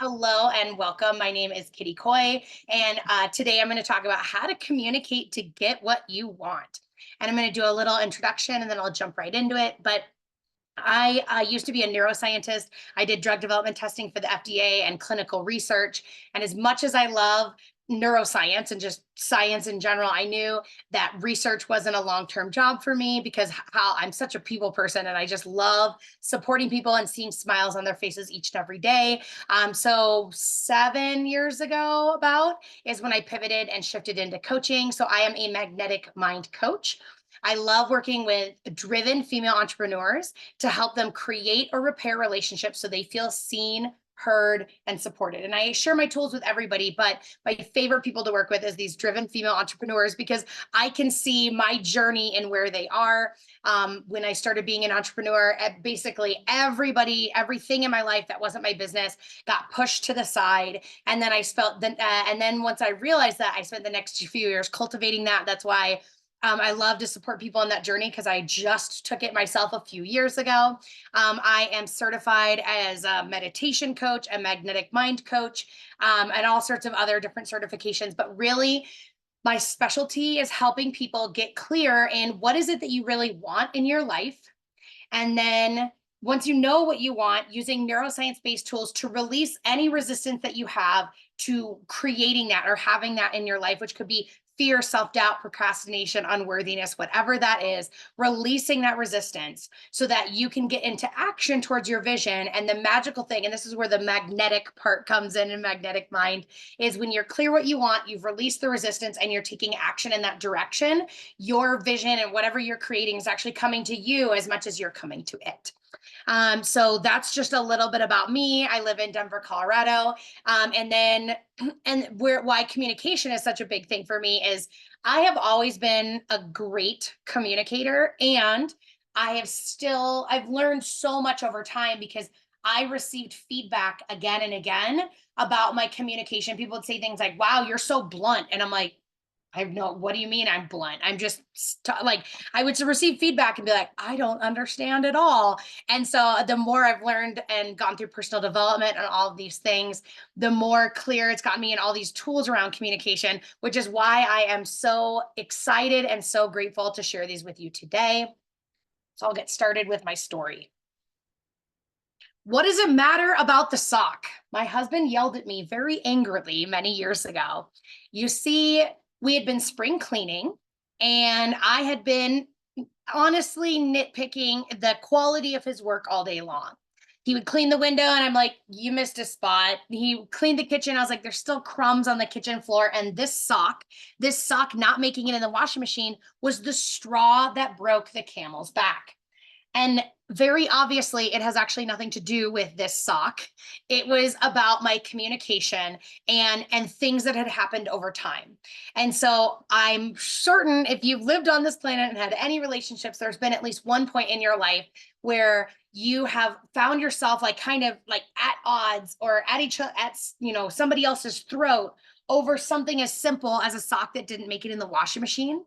Hello and welcome. My name is Kitty Coy, and today I'm going to talk about how to communicate to get what you want. And I'm going to do a little introduction and then I'll jump right into it. But I used to be a neuroscientist. I did drug development testing for the FDA and clinical research. And as much as I love neuroscience and just science in general, I knew that research wasn't a long-term job for me because how I'm such a people person and I just love supporting people and seeing smiles on their faces each and every day. So 7 years ago about is when I pivoted and shifted into coaching. So I am a magnetic mind coach. I love working with driven female entrepreneurs to help them create or repair relationships so they feel seen, heard, and supported. And I share my tools with everybody, but my favorite people to work with is these driven female entrepreneurs because I can see my journey and where they are. When I started being an entrepreneur, basically everything in my life that wasn't my business got pushed to the side. And then and then once I realized that, I spent the next few years cultivating that. That's why I love to support people on that journey because I just took it myself a few years ago. I am certified as a meditation coach, a magnetic mind coach, and all sorts of other different certifications. But really, my specialty is helping people get clear in what is it that you really want in your life. And then once you know what you want, using neuroscience-based tools to release any resistance that you have to creating that or having that in your life, which could be fear, self-doubt, procrastination, unworthiness, whatever that is, releasing that resistance so that you can get into action towards your vision. And the magical thing, and this is where the magnetic part comes in magnetic mind, is when you're clear what you want, you've released the resistance and you're taking action in that direction, your vision and whatever you're creating is actually coming to you as much as you're coming to it. So that's just a little bit about me. I live in Denver, Colorado. And why communication is such a big thing for me is I have always been a great communicator, and I've learned so much over time because I received feedback again and again about my communication. People would say things like, wow, you're so blunt. And I'm like, I know, what do you mean I'm blunt? I'm just like, I would receive feedback and be like, I don't understand at all. And so the more I've learned and gone through personal development and all of these things, the more clear it's gotten me in all these tools around communication, which is why I am so excited and so grateful to share these with you today. So I'll get started with my story. What does it matter about the sock? My husband yelled at me very angrily many years ago. You see, we had been spring cleaning and I had been honestly nitpicking the quality of his work all day long. He would clean the window and I'm like, you missed a spot. He cleaned the kitchen. I was like, there's still crumbs on the kitchen floor. And this sock not making it in the washing machine was the straw that broke the camel's back. And very obviously, it has actually nothing to do with this sock. It was about my communication and things that had happened over time. And so I'm certain if you've lived on this planet and had any relationships, there's been at least one point in your life where you have found yourself like kind of like at odds or at each other at somebody else's throat over something as simple as a sock that didn't make it in the washing machine.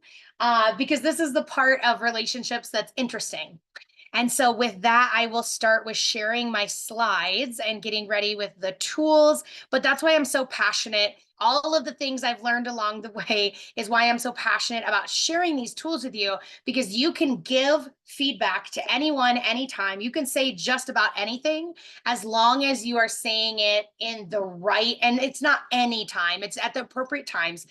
Because this is the part of relationships that's interesting. And so with that, I will start with sharing my slides and getting ready with the tools. But that's why I'm so passionate. All of the things I've learned along the way is why I'm so passionate about sharing these tools with you, because you can give feedback to anyone, anytime. You can say just about anything as long as you are saying it in the right, and it's not any time, it's at the appropriate times.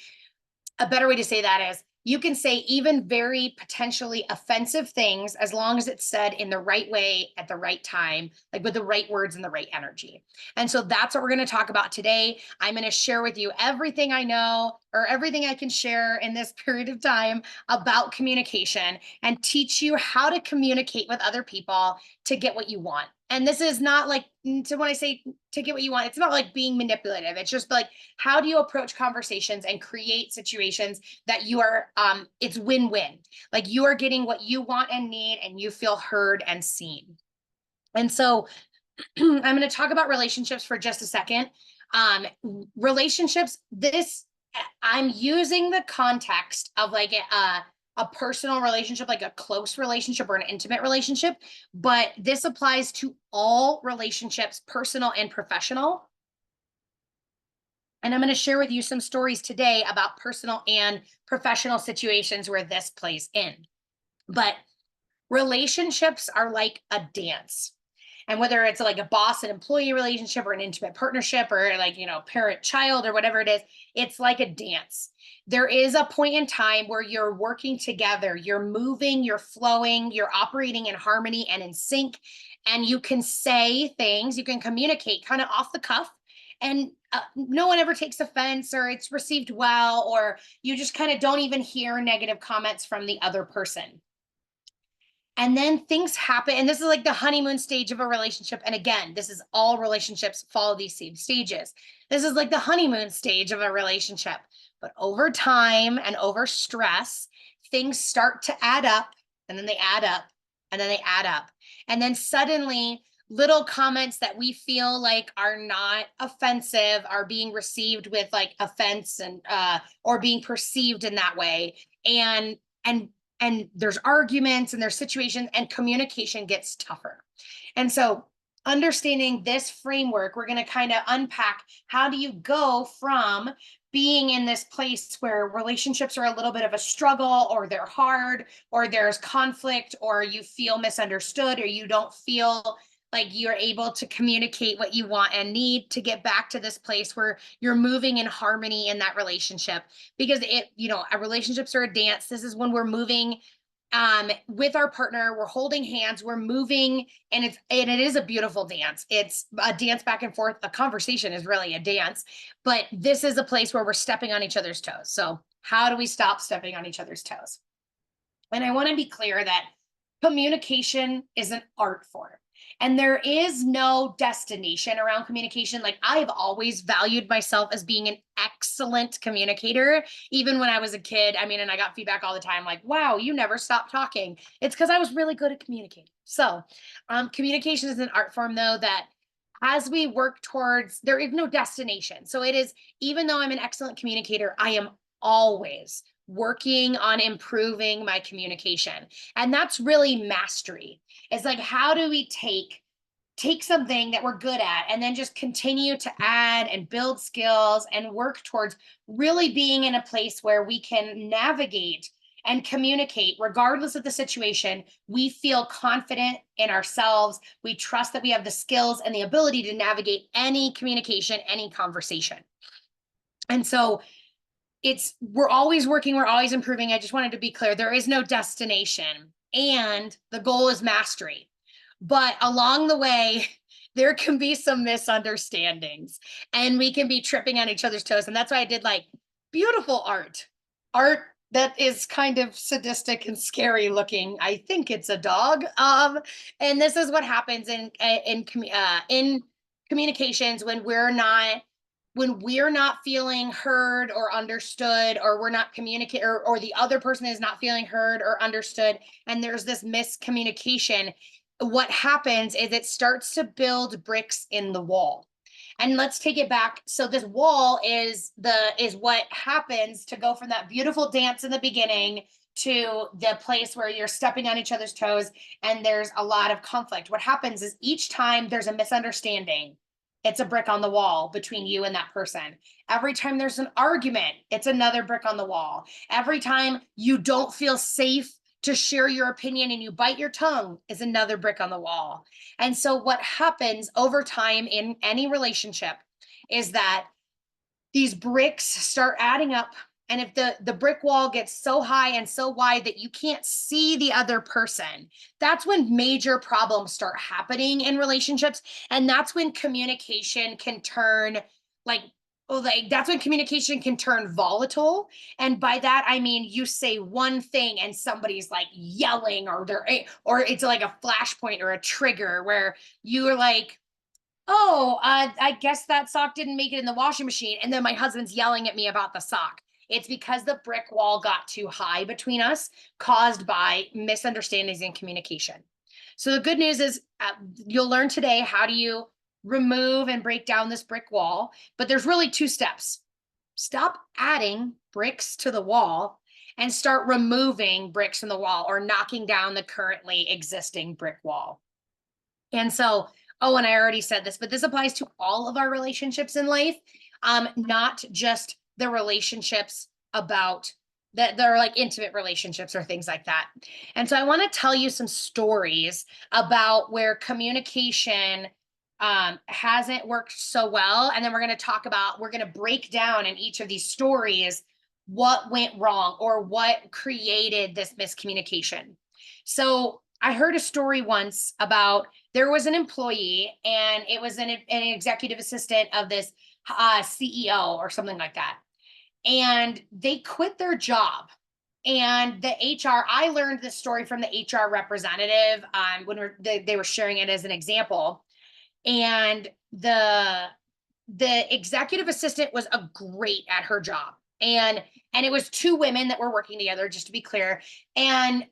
A better way to say that is you can say even very potentially offensive things as long as it's said in the right way at the right time, like with the right words and the right energy. And so that's what we're going to talk about today. I'm going to share with you everything I know or everything I can share in this period of time about communication and teach you how to communicate with other people to get what you want. And this is not like, so when I say to get what you want, it's not like being manipulative. It's just like, how do you approach conversations and create situations that you are, it's win-win. Like you are getting what you want and need and you feel heard and seen. And so I'm going to talk about relationships for just a second. Relationships, I'm using the context of like a personal relationship, like a close relationship or an intimate relationship, but this applies to all relationships, personal and professional. And I'm going to share with you some stories today about personal and professional situations where this plays in. But relationships are like a dance. And whether it's like a boss and employee relationship or an intimate partnership or like, parent child or whatever it is, it's like a dance. There is a point in time where you're working together, you're moving, you're flowing, you're operating in harmony and in sync. And you can say things, you can communicate kind of off the cuff. And no one ever takes offense, or it's received well, or you just kind of don't even hear negative comments from the other person. And then things happen. And this is like the honeymoon stage of a relationship. And again, this is all relationships follow these same stages. This is like the honeymoon stage of a relationship. But over time and over stress, things start to add up, and then they add up, and then they add up. And then suddenly, little comments that we feel like are not offensive are being received with like offense and or being perceived in that way. And there's arguments and there's situations, and communication gets tougher. And so understanding this framework, we're going to kind of unpack, how do you go from being in this place where relationships are a little bit of a struggle, or they're hard, or there's conflict, or you feel misunderstood, or you don't feel like you're able to communicate what you want and need, to get back to this place where you're moving in harmony in that relationship. Because our relationships are a dance. This is when we're moving with our partner, we're holding hands, we're moving, and it is a beautiful dance. It's a dance back and forth. A conversation is really a dance, but this is a place where we're stepping on each other's toes. So how do we stop stepping on each other's toes? And I want to be clear that communication is an art form. And there is no destination around communication. Like, I've always valued myself as being an excellent communicator, even when I was a kid. I mean, and I got feedback all the time, like, wow, you never stop talking. It's because I was really good at communicating. So communication is an art form, though, that as we work towards, there is no destination. So it is, even though I'm an excellent communicator, I am always working on improving my communication. And that's really mastery. It's like, how do we take something that we're good at and then just continue to add and build skills and work towards really being in a place where we can navigate and communicate regardless of the situation. We feel confident in ourselves. We trust that we have the skills and the ability to navigate any communication, any conversation. And so we're always working, we're always improving. I just wanted to be clear, there is no destination, and the goal is mastery. But along the way, there can be some misunderstandings, and we can be tripping on each other's toes. And that's why I did like beautiful art that is kind of sadistic and scary looking. I think it's a dog. And this is what happens in communications when we're not feeling heard or understood, or we're not communicating, or the other person is not feeling heard or understood, and there's this miscommunication. What happens is it starts to build bricks in the wall. And let's take it back. So this wall is what happens to go from that beautiful dance in the beginning to the place where you're stepping on each other's toes and there's a lot of conflict. What happens is each time there's a misunderstanding, it's a brick on the wall between you and that person. Every time there's an argument, it's another brick on the wall. Every time you don't feel safe to share your opinion and you bite your tongue, is another brick on the wall. And so what happens over time in any relationship is that these bricks start adding up. And if the brick wall gets so high and so wide that you can't see the other person, that's when major problems start happening in relationships. And that's when communication can turn that's when communication can turn volatile. And by that, I mean, you say one thing and somebody's like yelling, or it's like a flashpoint or a trigger where you're like, oh, I guess that sock didn't make it in the washing machine. And then my husband's yelling at me about the sock. It's because the brick wall got too high between us, caused by misunderstandings in communication. So the good news is you'll learn today, how do you remove and break down this brick wall? But there's really two steps. Stop adding bricks to the wall and start removing bricks from the wall, or knocking down the currently existing brick wall. And so, and I already said this, but this applies to all of our relationships in life. not just the relationships about that they're like intimate relationships or things like that. And so I want to tell you some stories about where communication hasn't worked so well. And then we're going to break down in each of these stories what went wrong or what created this miscommunication. So I heard a story once about there was an employee and it was an executive assistant of this CEO or something like that. And they quit their job. And the HR, I learned this story from the HR representative when they were sharing it as an example. And the executive assistant was a great at her job. And it was two women that were working together, just to be clear. And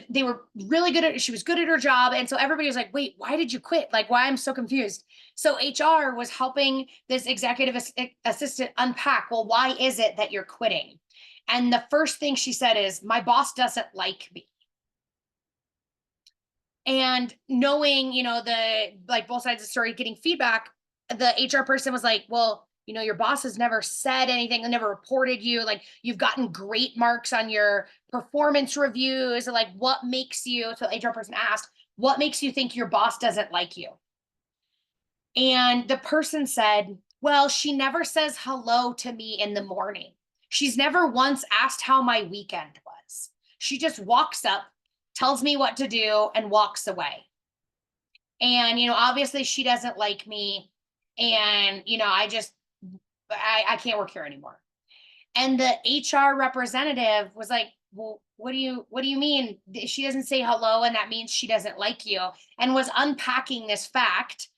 they were really good at, she was good at her job. And so everybody was like, wait, why did you quit? Like, why? I'm so confused. So HR was helping this executive assistant unpack, well, why is it that you're quitting? And the first thing she said is, my boss doesn't like me. And knowing, like both sides of the story, getting feedback, the HR person was like, well, your boss has never said anything and never reported you. Like, you've gotten great marks on your performance reviews. Like, what makes you, so the HR person asked, what makes you think your boss doesn't like you? And the person said, well, she never says hello to me in the morning. She's never once asked how my weekend was. She just walks up, tells me what to do, and walks away. And, obviously she doesn't like me. And, I can't work here anymore. And the HR representative was like, well, what do you mean? She doesn't say hello, and that means she doesn't like you, and was unpacking this fact.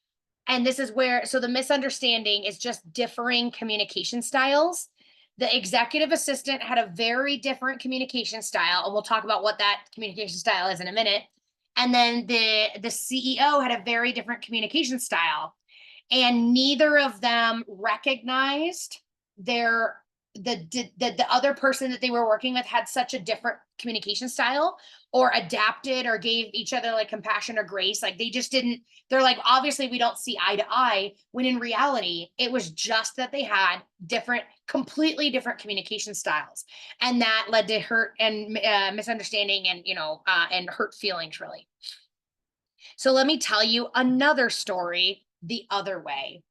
And this is where, so the misunderstanding is just differing communication styles. The executive assistant had a very different communication style, and we'll talk about what that communication style is in a minute. And then the CEO had a very different communication style, and neither of them recognized the other person that they were working with had such a different communication style, or adapted, or gave each other like compassion or grace. Like, they just didn't, they're like, obviously we don't see eye to eye, when in reality it was just that they had completely different communication styles. And that led to hurt and misunderstanding and and hurt feelings, really. So let me tell you another story the other way.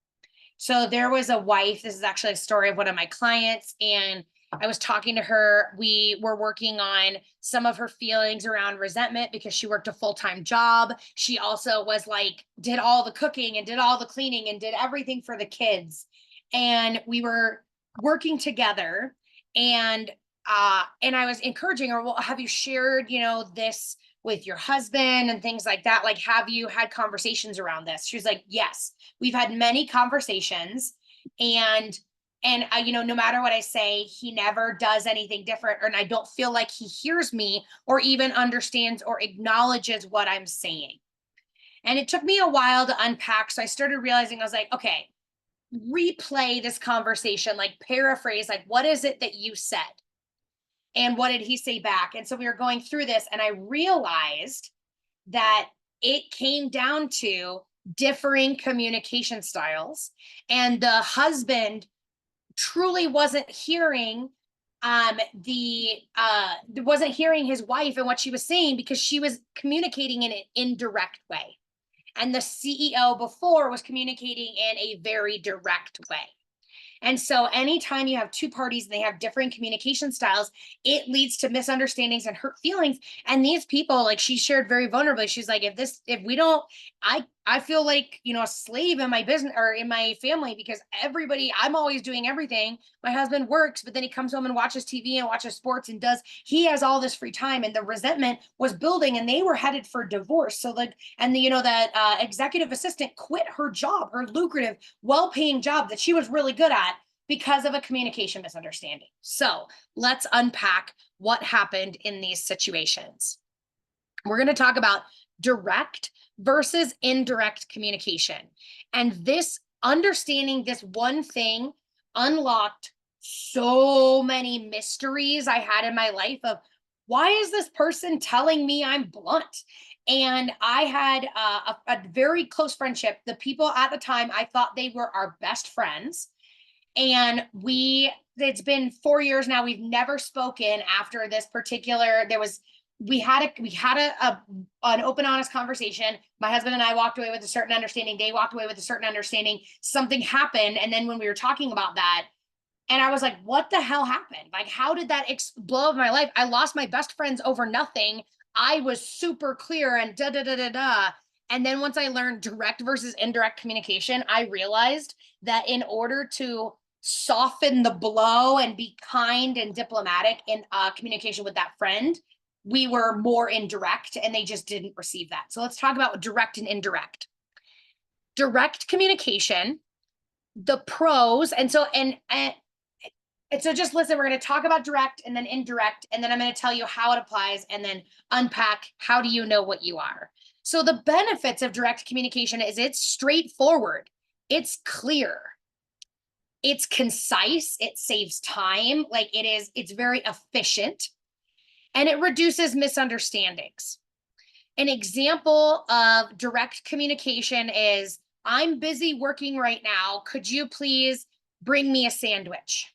So there was a wife, this is actually a story of one of my clients, and I was talking to her. We were working on some of her feelings around resentment because she worked a full-time job. She also was like, did all the cooking and did all the cleaning and did everything for the kids. And we were working together, and I was encouraging her, well, have you shared, this with your husband and things like that? Like, have you had conversations around this? She was like, yes, we've had many conversations. And I, no matter what I say, he never does anything different. And I don't feel like he hears me or even understands or acknowledges what I'm saying. And it took me a while to unpack. So I started realizing, I was like, okay, replay this conversation, like paraphrase, like, what is it that you said? And what did he say back? And so we were going through this, and I realized that it came down to differing communication styles. And the husband truly wasn't hearing wasn't hearing his wife and what she was saying, because she was communicating in an indirect way. And the CEO before was communicating in a very direct way. And so anytime you have two parties and they have different communication styles, it leads to misunderstandings and hurt feelings. And these people, like, she shared very vulnerably, she's like, if we don't, I feel like, a slave in my business or in my family, because I'm always doing everything. My husband works, but then he comes home and watches TV and watches sports and he has all this free time. And the resentment was building, and they were headed for divorce. So like, and that executive assistant quit her job, her lucrative, well-paying job that she was really good at, because of a communication misunderstanding. So let's unpack what happened in these situations. We're going to talk about direct versus indirect communication. And this understanding this one thing unlocked so many mysteries I had in my life of, why is this person telling me I'm blunt? And I had a very close friendship. The people at the time, I thought they were our best friends. And it's been 4 years now. We've never spoken after this particular, we had an open, honest conversation. My husband and I walked away with a certain understanding. They walked away with a certain understanding. Something happened. And then when we were talking about that, and I was like, what the hell happened? Like, how did that blow up my life? I lost my best friends over nothing. I was super clear and da da da da da. And then once I learned direct versus indirect communication, I realized that in order to soften the blow and be kind and diplomatic in communication with that friend, we were more indirect and they just didn't receive that. So let's talk about direct and indirect. Direct communication, the pros, and so just listen, we're going to talk about direct and then indirect, and then I'm going to tell you how it applies and then unpack how do you know what you are. So the benefits of direct communication is it's straightforward, it's clear, it's concise, it saves time, it's very efficient, and it reduces misunderstandings. An example of direct communication is, I'm busy working right now. Could you please bring me a sandwich?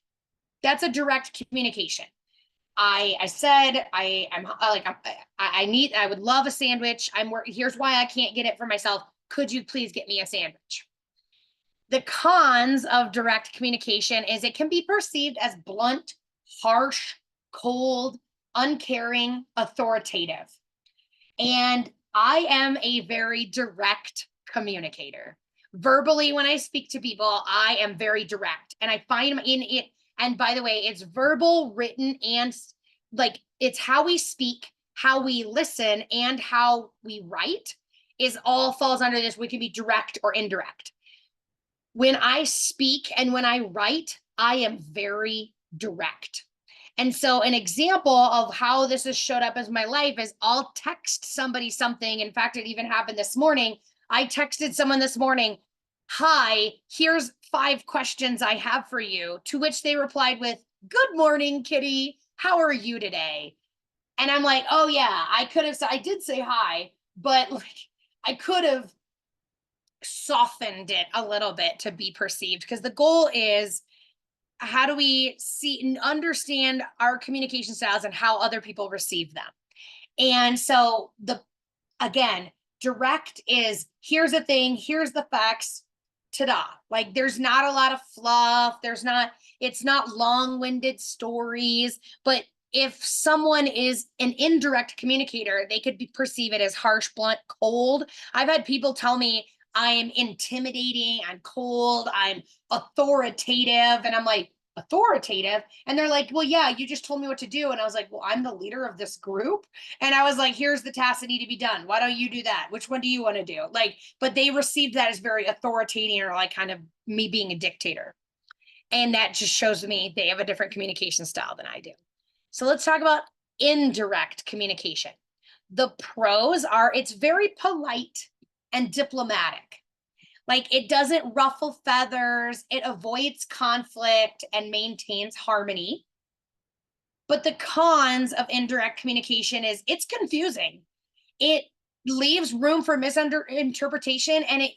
That's a direct communication. I said, I would love a sandwich. Here's why I can't get it for myself. Could you please get me a sandwich? The cons of direct communication is it can be perceived as blunt, harsh, cold, uncaring, authoritative. And I am a very direct communicator. Verbally, when I speak to people, I am very direct. And I find in it, and by the way, it's verbal, written, and it's how we speak, how we listen, and how we write is all falls under this. We can be direct or indirect. When I speak and when I write, I am very direct. And so an example of how this has showed up as my life is I'll text somebody something. In fact, it even happened this morning. I texted someone this morning, hi, here's 5 questions I have for you, to which they replied with, good morning, Kitty. How are you today? And I'm like, oh yeah, I did say hi, but I could have softened it a little bit to be perceived, because the goal is, how do we see and understand our communication styles and how other people receive them? And so again, direct is, here's the thing, here's the facts, ta-da. There's not a lot of fluff. It's not long-winded stories, but if someone is an indirect communicator, they could perceive it as harsh, blunt, cold. I've had people tell me I am intimidating, I'm cold, I'm authoritative. And I'm like, authoritative? And they're like, well, yeah, you just told me what to do. And I was like, well, I'm the leader of this group. And I was like, here's the tasks that need to be done. Why don't you do that? Which one do you want to do? But they received that as very authoritative, or kind of me being a dictator. And that just shows me they have a different communication style than I do. So let's talk about indirect communication. The pros are it's very polite and diplomatic. It doesn't ruffle feathers, it avoids conflict and maintains harmony. But the cons of indirect communication is it's confusing. It leaves room for misinterpretation, and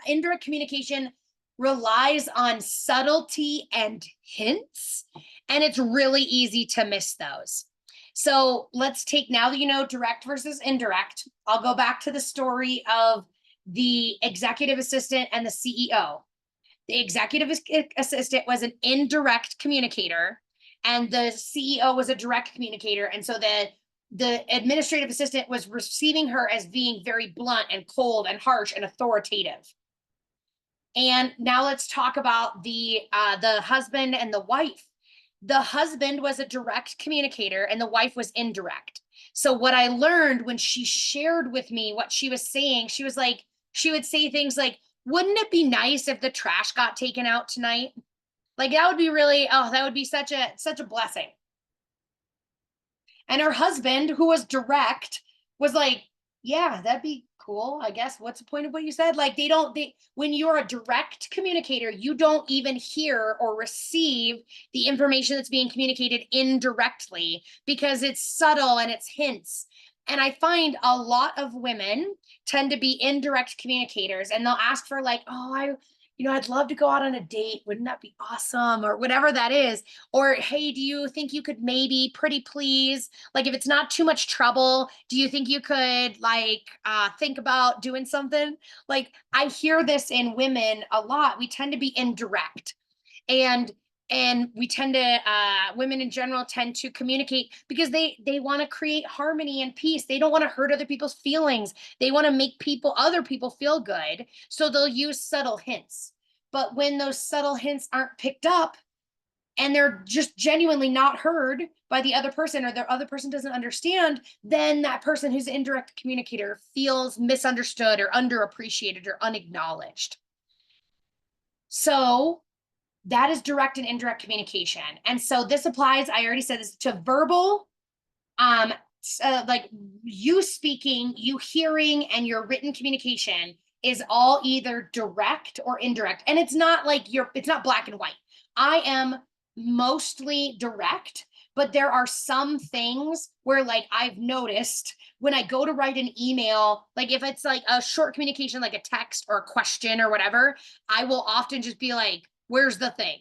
indirect communication relies on subtlety and hints, and it's really easy to miss those. So let's take, now that you know direct versus indirect, I'll go back to the story of the executive assistant and the CEO. The executive assistant was an indirect communicator, and the CEO was a direct communicator. And so the administrative assistant was receiving her as being very blunt and cold and harsh and authoritative. And now let's talk about the husband and the wife. The husband was a direct communicator and the wife was indirect. So what I learned when she shared with me what she was saying, she would say things like, wouldn't it be nice if the trash got taken out tonight? That would be that would be such a blessing. And her husband, who was direct, was like, yeah, that'd be cool, I guess. What's the point of what you said? When you're a direct communicator, you don't even hear or receive the information that's being communicated indirectly, because it's subtle and it's hints. And I find a lot of women tend to be indirect communicators, and they'll ask for I'd love to go out on a date. Wouldn't that be awesome? Or whatever that is. Or, hey, do you think you could maybe pretty please, like if it's not too much trouble, do you think you could like think about doing something? Like I hear this in women a lot. We tend to be indirect. And we tend to women in general tend to communicate because they want to create harmony and peace. They don't want to hurt other people's feelings. They want to make other people feel good, so they'll use subtle hints. But when those subtle hints aren't picked up and they're just genuinely not heard by the other person, or the other person doesn't understand, then that person who's an indirect communicator feels misunderstood or underappreciated or unacknowledged. So that is direct and indirect communication. And so this applies, I already said this, to verbal, like you speaking, you hearing, and your written communication is all either direct or indirect. And it's not like it's not black and white. I am mostly direct, but there are some things where like I've noticed when I go to write an email, like if it's like a short communication, like a text or a question or whatever, I will often just be like, where's the thing?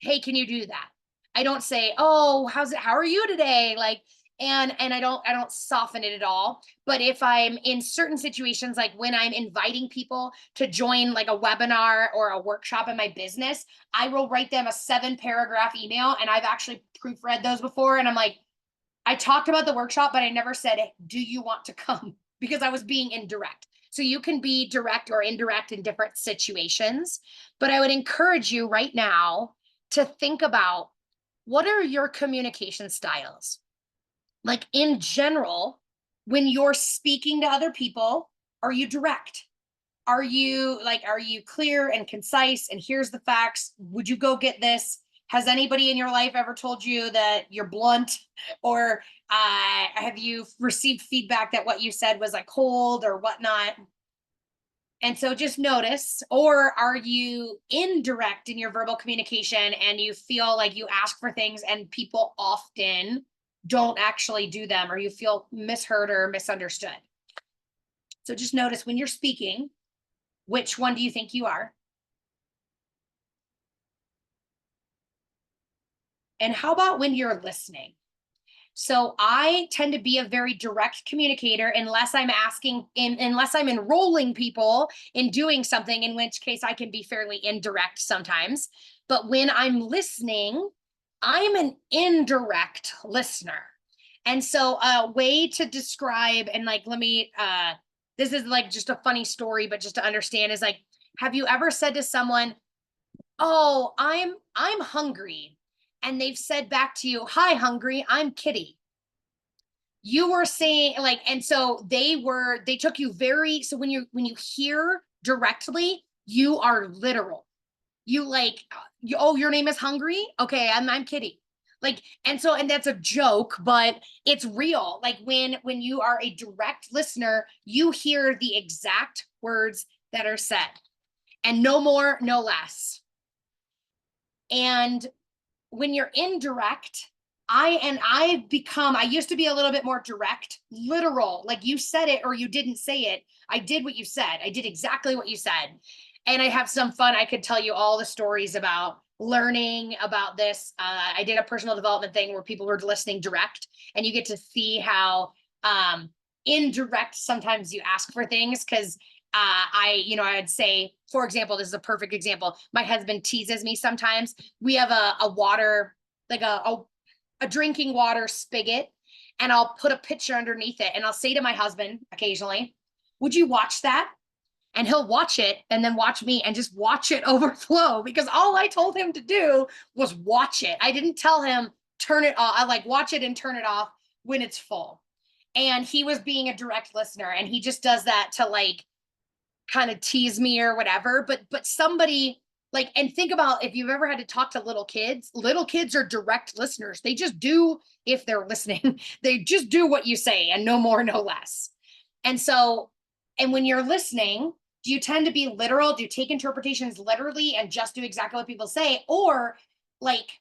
Hey, can you do that? I don't say, oh, how are you today? Like, and I don't soften it at all. But if I'm in certain situations, like when I'm inviting people to join like a webinar or a workshop in my business, I will write them a 7-paragraph email. And I've actually proofread those before. And I'm like, I talked about the workshop, but I never said, do you want to come? Because I was being indirect. So you can be direct or indirect in different situations. But I would encourage you right now to think about, what are your communication styles? Like in general, when you're speaking to other people, are you direct? Are you clear and concise? And here's the facts. Would you go get this? Has anybody in your life ever told you that you're blunt? Or have you received feedback that what you said was like cold or whatnot? And so just notice. Or are you indirect in your verbal communication and you feel like you ask for things and people often don't actually do them, or you feel misheard or misunderstood? So just notice when you're speaking, which one do you think you are? And how about when you're listening? So I tend to be a very direct communicator unless unless I'm enrolling people in doing something, in which case I can be fairly indirect sometimes. But when I'm listening, I'm an indirect listener. And so a way to describe, and like, this is like just a funny story, but just to understand is like, have you ever said to someone, oh, I'm hungry. And they've said back to you, hi, hungry, I'm Kitty. You were saying like, and so they took you so when you hear directly, you are literal. You like, oh, your name is Hungry? Okay, I'm Kitty. Like, and that's a joke, but it's real. Like when you are a direct listener, you hear the exact words that are said, and no more, no less. And when you're indirect, I used to be a little bit more direct, literal, like you said it or you didn't say it. I did what you said. I did exactly what you said. And I have some fun. I could tell you all the stories about learning about this. I did a personal development thing where people were listening direct, and you get to see how indirect sometimes you ask for things. Because I'd say, for example, this is a perfect example. My husband teases me sometimes. We have a water, like a drinking water spigot, and I'll put a pitcher underneath it. And I'll say to my husband occasionally, would you watch that? And he'll watch it and then watch me and just watch it overflow, because all I told him to do was watch it. I didn't tell him turn it off. I like watch it and turn it off when it's full. And he was being a direct listener, and he just does that to like kind of tease me or whatever. But somebody like, and think about if you've ever had to talk to little kids are direct listeners. They just do, if they're listening, they just do what you say, and no more, no less. And so, and when you're listening, do you tend to be literal? Do you take interpretations literally and just do exactly what people say? Or like,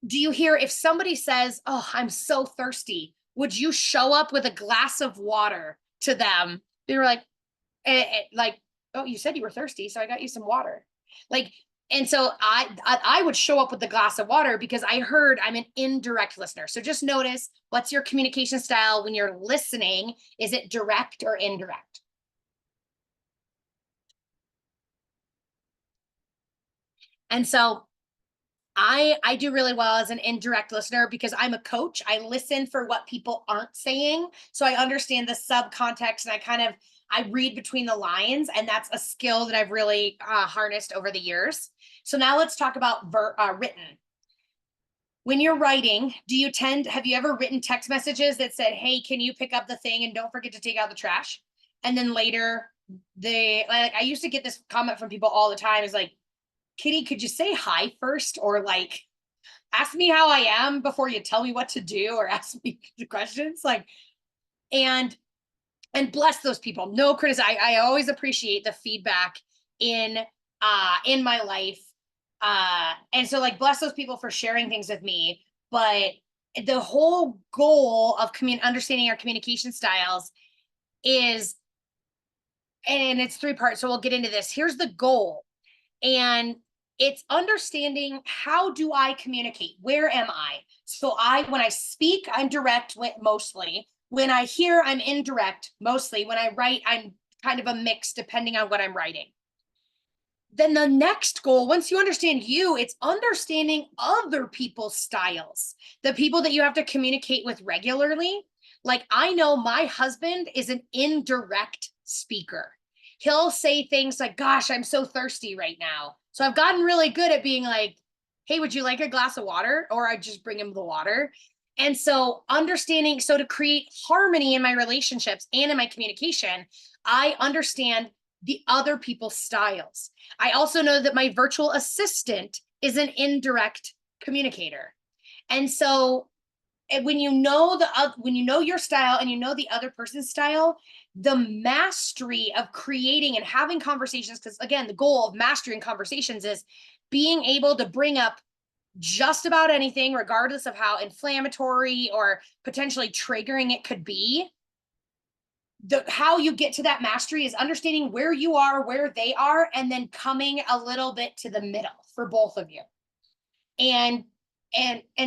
do you hear if somebody says, oh, I'm so thirsty, would you show up with a glass of water to them? They're like, like, oh, you said you were thirsty, so I got you some water. Like, and so I would show up with the glass of water because I heard I'm an indirect listener. So just notice, what's your communication style when you're listening? Is it direct or indirect? And so I do really well as an indirect listener because I'm a coach. I listen for what people aren't saying. So I understand the subcontext, and I read between the lines, and that's a skill that I've really harnessed over the years. So now let's talk about written. When you're writing, have you ever written text messages that said, "Hey, can you pick up the thing and don't forget to take out the trash?" And then later I used to get this comment from people all the time, is like, "Kitty, could you say hi first?" Or like, "Ask me how I am before you tell me what to do or ask me the questions." Like, and bless those people. No criticism. I always appreciate the feedback in my life. And so like, bless those people for sharing things with me. But the whole goal of understanding our communication styles is, and it's three parts. So we'll get into this. Here's the goal. And it's understanding, how do I communicate? Where am I? So when I speak, I'm direct mostly. When I hear, I'm indirect mostly. When I write, I'm kind of a mix depending on what I'm writing. Then the next goal, once you understand you, it's understanding other people's styles, the people that you have to communicate with regularly. Like, I know my husband is an indirect speaker. He'll say things like, "Gosh, I'm so thirsty right now." So I've gotten really good at being like, "Hey, would you like a glass of water?" Or I just bring him the water. And so so to create harmony in my relationships and in my communication, I understand the other people's styles. I also know that my virtual assistant is an indirect communicator. And so when you know your style and you know the other person's style, the mastery of creating and having conversations, because again, the goal of mastering conversations is being able to bring up just about anything, regardless of how inflammatory or potentially triggering it could be. How you get to that mastery is understanding where you are, where they are, and then coming a little bit to the middle for both of you. And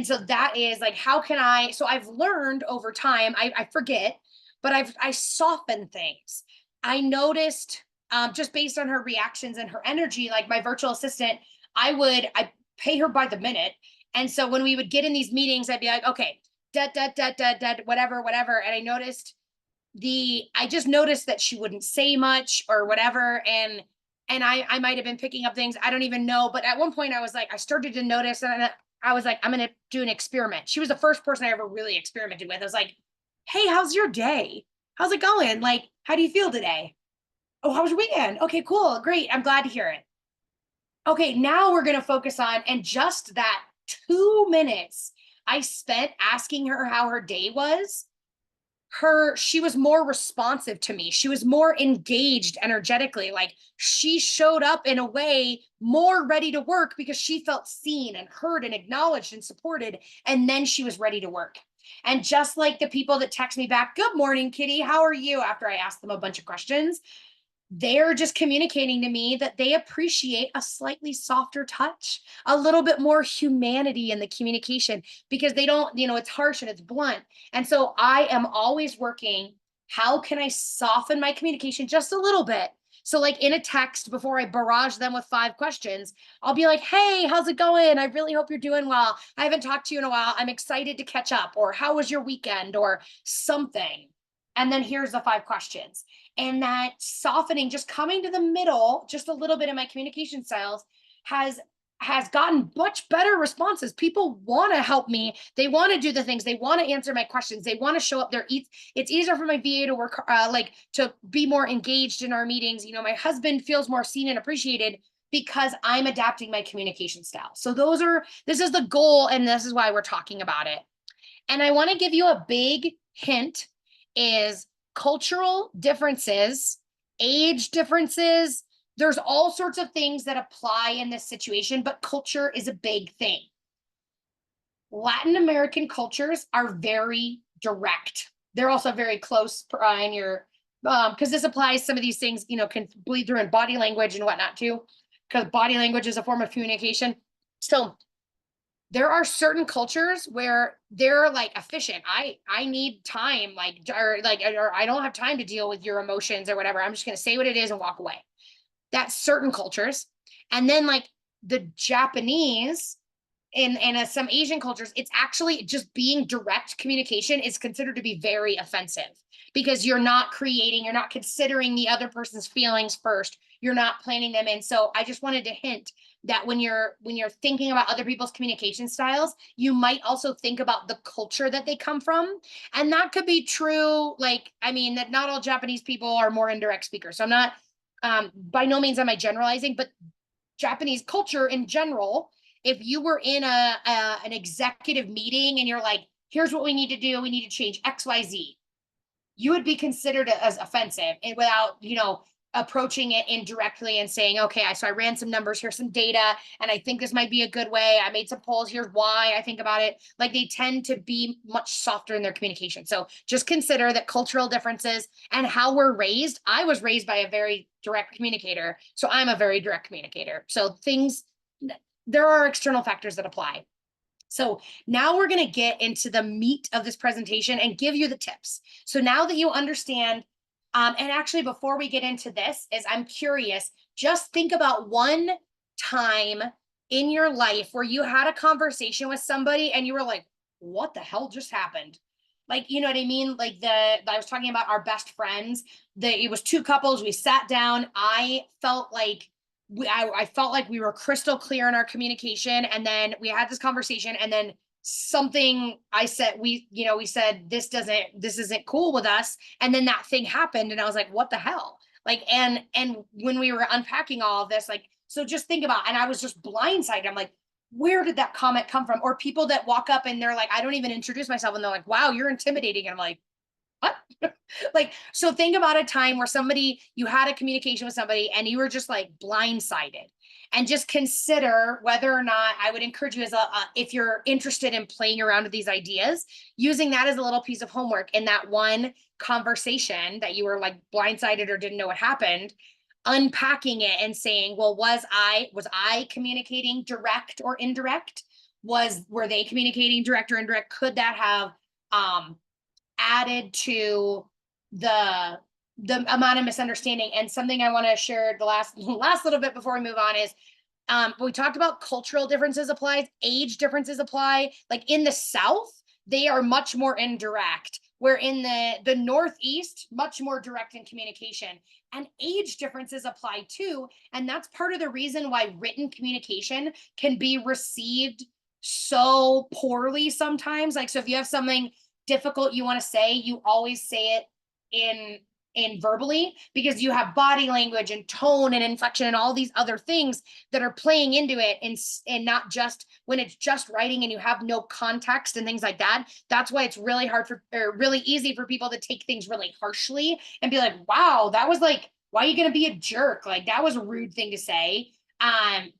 so that is like, how can I, so I've learned over time, I forget, but I soften things. I noticed, just based on her reactions and her energy, like my virtual assistant, I pay her by the minute. And so when we would get in these meetings, I'd be like, "Okay, whatever, whatever." And I just noticed that she wouldn't say much or whatever. And I might have been picking up things. I don't even know. But at one point I started to notice, and I was like, I'm going to do an experiment. She was the first person I ever really experimented with. I was like, "Hey, how's your day? How's it going? Like, how do you feel today? Oh, how was your weekend? Okay, cool. Great. I'm glad to hear it. Okay, now we're going to focus on," and just that 2 minutes I spent asking her how her day was, she was more responsive to me. She was more engaged energetically. Like, she showed up in a way more ready to work because she felt seen and heard and acknowledged and supported. And then she was ready to work. And just like the people that text me back, "Good morning, Kitty, how are you?" after I asked them a bunch of questions, they're just communicating to me that they appreciate a slightly softer touch, a little bit more humanity in the communication, because they don't, it's harsh and it's blunt. And so I am always working, how can I soften my communication just a little bit? So, like in a text, before I barrage them with 5 questions, I'll be like, "Hey, how's it going? I really hope you're doing well. I haven't talked to you in a while. I'm excited to catch up." Or, "How was your weekend?" Or something. And then here's the 5 questions. And that softening, just coming to the middle just a little bit in my communication styles, has gotten much better responses. People want to help me. They want to do the things. They want to answer my questions. They want to show up there. It's easier for my VA to work, to be more engaged in our meetings. My husband feels more seen and appreciated because I'm adapting my communication style. So this is the goal, and this is why we're talking about it. And I want to give you a big hint, is cultural differences, age differences. There's all sorts of things that apply in this situation, but culture is a big thing. Latin American cultures are very direct. They're also very close in your, because this applies, some of these things, can bleed through in body language and whatnot too. because body language is a form of communication. So there are certain cultures where they're like efficient. I need time, or I don't have time to deal with your emotions or whatever. I'm just going to say what it is and walk away. That's certain cultures. And then like the Japanese and some Asian cultures, it's actually just being direct communication is considered to be very offensive because you're not considering the other person's feelings first. You're not planning them in. So I just wanted to hint that when you're thinking about other people's communication styles, you might also think about the culture that they come from. And that could be true. Like, I mean, that not all Japanese people are more indirect speakers. So I'm not, by no means am I generalizing, but Japanese culture in general, if you were in an executive meeting and you're like, here's what we need to do, we need to change XYZ, you would be considered as offensive and without, approaching it indirectly and saying, okay, so I ran some numbers, here's some data, and I think this might be a good way. I made some polls, here's why I think about it. Like they tend to be much softer in their communication. So just consider that cultural differences and how we're raised. I was raised by a very direct communicator, so I'm a very direct communicator. So there are external factors that apply. So now we're going to get into the meat of this presentation and give you the tips. So now that you understand, and actually before we get into this, I'm curious, just think about one time in your life where you had a conversation with somebody and you were like, what the hell just happened? Like, you know what I mean? Like I was talking about our best friends, it was two couples, we sat down, I felt like I felt like we were crystal clear in our communication. And then we had this conversation and then something I said, we said, this isn't cool with us. And then that thing happened. And I was like, what the hell? Like, and when we were unpacking all of this, like, so just think about, and I was just blindsided. I'm like, where did that comment come from? Or people that walk up and they're like, I don't even introduce myself. And they're like, wow, you're intimidating. And I'm like, what? Like, so think about a time where you had a communication with somebody and you were just like blindsided, and just consider whether or not I would encourage you if you're interested in playing around with these ideas, using that as a little piece of homework in that one conversation that you were like blindsided or didn't know what happened, unpacking it and saying, well, was I communicating direct or indirect? Were they communicating direct or indirect? Could that have, added to the amount of misunderstanding? And something I want to share the last little bit before we move on is, we talked about cultural differences apply, age differences apply. Like in the South, they are much more indirect, where in the Northeast, much more direct in communication. And age differences apply too. And that's part of the reason why written communication can be received so poorly sometimes. Like, so if you have something difficult you want to say, you always say it in verbally, because you have body language and tone and inflection and all these other things that are playing into it, and not just when it's just writing and you have no context and things like that. That's why it's really really easy for people to take things really harshly and be like, wow, that was like, why are you going to be a jerk? Like, that was a rude thing to say.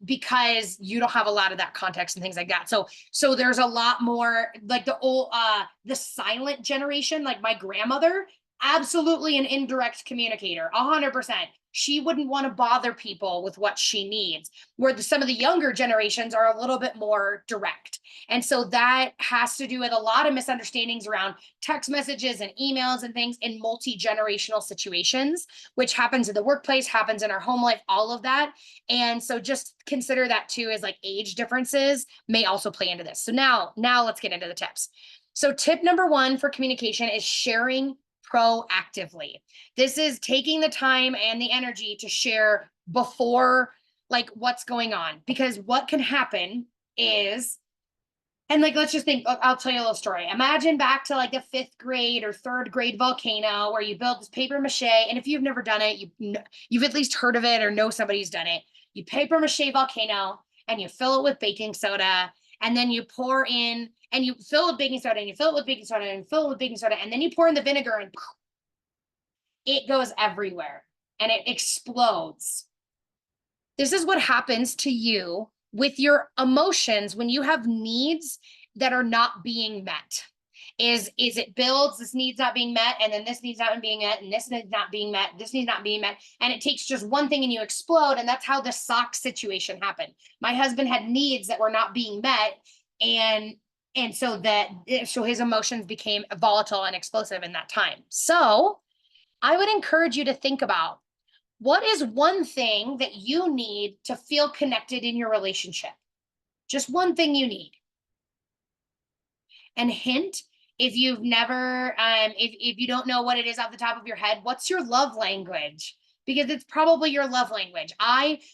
Because you don't have a lot of that context and things like that. So there's a lot more like the silent generation, like my grandmother, absolutely an indirect communicator, 100%. She wouldn't want to bother people with what she needs, where some of the younger generations are a little bit more direct. And so that has to do with a lot of misunderstandings around text messages and emails and things in multi-generational situations, which happens in the workplace, happens in our home life, all of that. And so just consider that too, as like age differences may also play into this. So now let's get into the tips. So tip number 1 for communication is sharing proactively. This is taking the time and the energy to share before like what's going on, because what can happen is, and like, let's just think, I'll tell you a little story. Imagine back to like the 5th grade or 3rd grade volcano where you build this paper mache. And if you've never done it, you've at least heard of it or know somebody who's done it. You paper mache volcano and you fill it with baking soda, and then you pour in and you fill it with baking soda, and you fill it with baking soda, and fill it with baking soda, and then you pour in the vinegar and it goes everywhere and it explodes. This is what happens to you with your emotions when you have needs that are not being met. is it builds, this needs not being met, and then this needs not being met, and this needs not being met, this needs not being met, and it takes just one thing and you explode. And that's how the sock situation happened. My husband had needs that were not being met, and so his emotions became volatile and explosive in that time. So I would encourage you to think about, what is one thing that you need to feel connected in your relationship? Just one thing you need. And hint, if you've never, if you don't know what it is off the top of your head, what's your love language? Because it's probably your love language.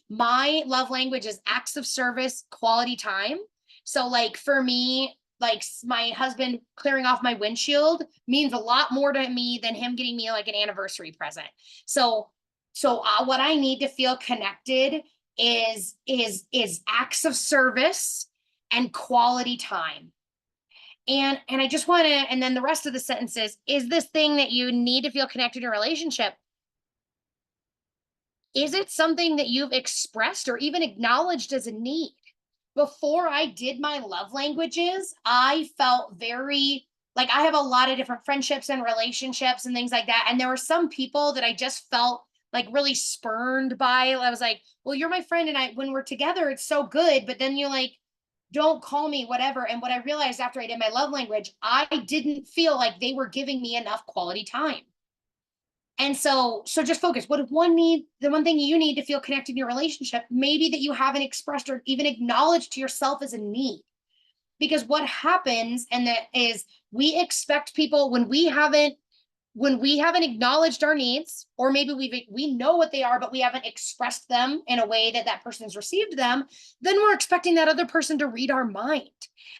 My love language is acts of service, quality time. So like for me, like my husband clearing off my windshield means a lot more to me than him getting me like an anniversary present. So what I need to feel connected is acts of service and quality time. And I just want to, and then the rest of the sentence is this thing that you need to feel connected in a relationship, is it something that you've expressed or even acknowledged as a need? Before I did my love languages, I felt very like I have a lot of different friendships and relationships and things like that. And there were some people that I just felt like really spurned by. I was like, well, you're my friend, and when we're together, it's so good. But then you like, don't call me, whatever. And what I realized after I did my love language, I didn't feel like they were giving me enough quality time. And so just focus. What if the one thing you need to feel connected in your relationship, maybe that you haven't expressed or even acknowledged to yourself as a need? Because what happens, and that is, we expect people when we haven't acknowledged our needs, or maybe we know what they are, but we haven't expressed them in a way that person's received them, then we're expecting that other person to read our mind.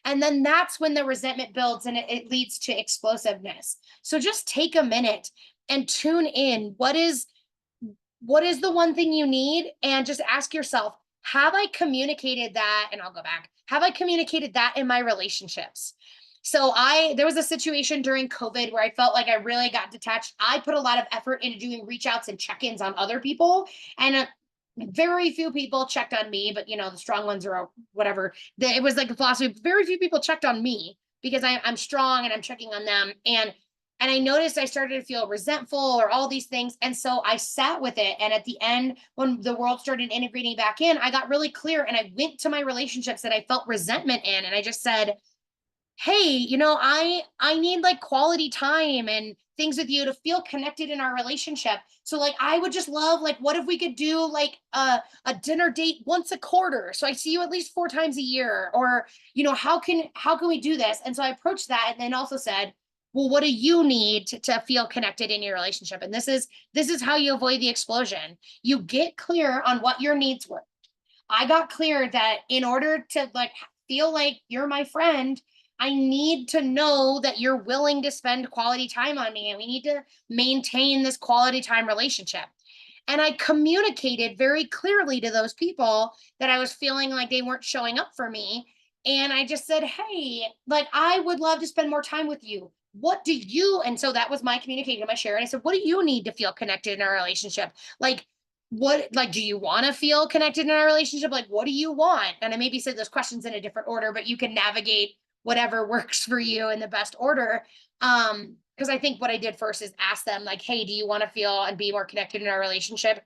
And then that's when the resentment builds, and it leads to explosiveness. So just take a minute and tune in. What is the one thing you need? And just ask yourself, have I communicated that? And I'll go back. Have I communicated that in my relationships? So there was a situation during COVID where I felt like I really got detached. I put a lot of effort into doing reach outs and check-ins on other people, and very few people checked on me, but the strong ones are whatever. It was like a philosophy. Very few people checked on me because I'm strong and I'm checking on them. And I noticed I started to feel resentful or all these things. And so I sat with it. And at the end, when the world started integrating back in, I got really clear, and I went to my relationships that I felt resentment in. And I just said, hey, I need like quality time and things with you to feel connected in our relationship. So like, I would just love, like, what if we could do like a dinner date once a quarter? So I see you at least 4 times a year, or, how can we do this? And so I approached that, and then also said, well, what do you need to feel connected in your relationship? And this is how you avoid the explosion. You get clear on what your needs were. I got clear that in order to like feel like you're my friend, I need to know that you're willing to spend quality time on me, and we need to maintain this quality time relationship. And I communicated very clearly to those people that I was feeling like they weren't showing up for me. And I just said, hey, like, I would love to spend more time with you. What do you? And so that was my communication, my share. And I said, what do you need to feel connected in our relationship? Like, do you want to feel connected in our relationship? Like, what do you want? And I maybe said those questions in a different order, but you can navigate whatever works for you in the best order. Because I think what I did first is ask them, like, hey, do you want to feel and be more connected in our relationship?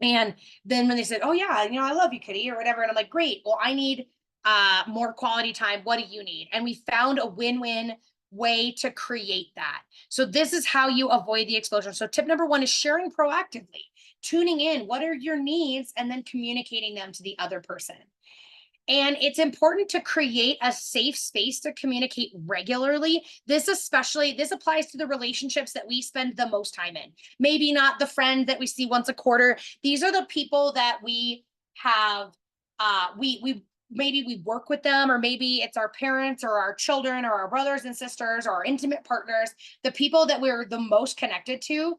And then when they said, oh yeah, I love you, Kitty, or whatever. And I'm like, great, well, I need more quality time. What do you need? And we found a win-win way to create that. So this is how you avoid the explosion. So tip number 1 is sharing proactively, tuning in, what are your needs, and then communicating them to the other person. And it's important to create a safe space to communicate regularly. This applies to the relationships that we spend the most time in. Maybe not the friend that we see once a quarter. These are the people that we have, maybe we work with them, or maybe it's our parents or our children or our brothers and sisters or our intimate partners, the people that we're the most connected to,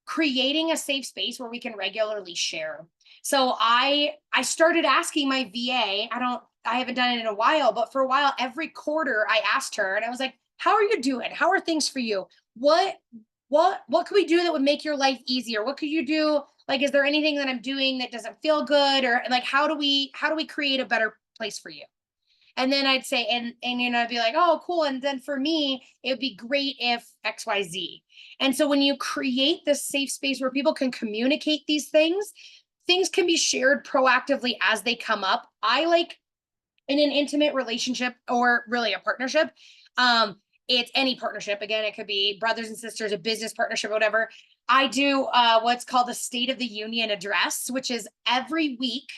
creating a safe space where we can regularly share. So I started asking my VA, I haven't done it in a while, but for a while, every quarter I asked her, and I was like, how are you doing? How are things for you? What could we do that would make your life easier? What could you do? Like, is there anything that I'm doing that doesn't feel good? Or like, how do we create a better place for you? And then I'd say, and I'd be like, oh, cool. And then for me, it would be great if XYZ. And so when you create this safe space where people can communicate these things can be shared proactively as they come up. I like in an intimate relationship or really a partnership. It's any partnership. Again, it could be brothers and sisters, a business partnership, whatever. I do what's called the State of the Union address, which is every week.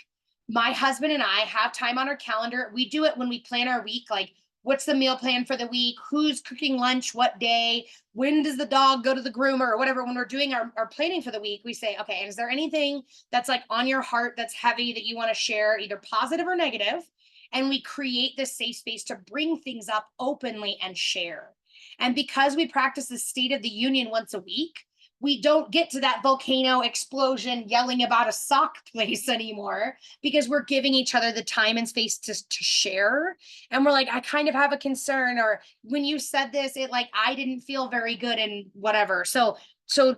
My husband and I have time on our calendar. We do it when we plan our week, like what's the meal plan for the week, who's cooking lunch, what day, when does the dog go to the groomer or whatever. When we're doing our planning for the week, we say, okay, is there anything that's like on your heart that's heavy that you want to share, either positive or negative? And we create this safe space to bring things up openly and share. And because we practice the State of the Union once a week, we don't get to that volcano explosion yelling about a sock place anymore, because we're giving each other the time and space to share. And we're like, I kind of have a concern, or when you said this, it like, I didn't feel very good and whatever. So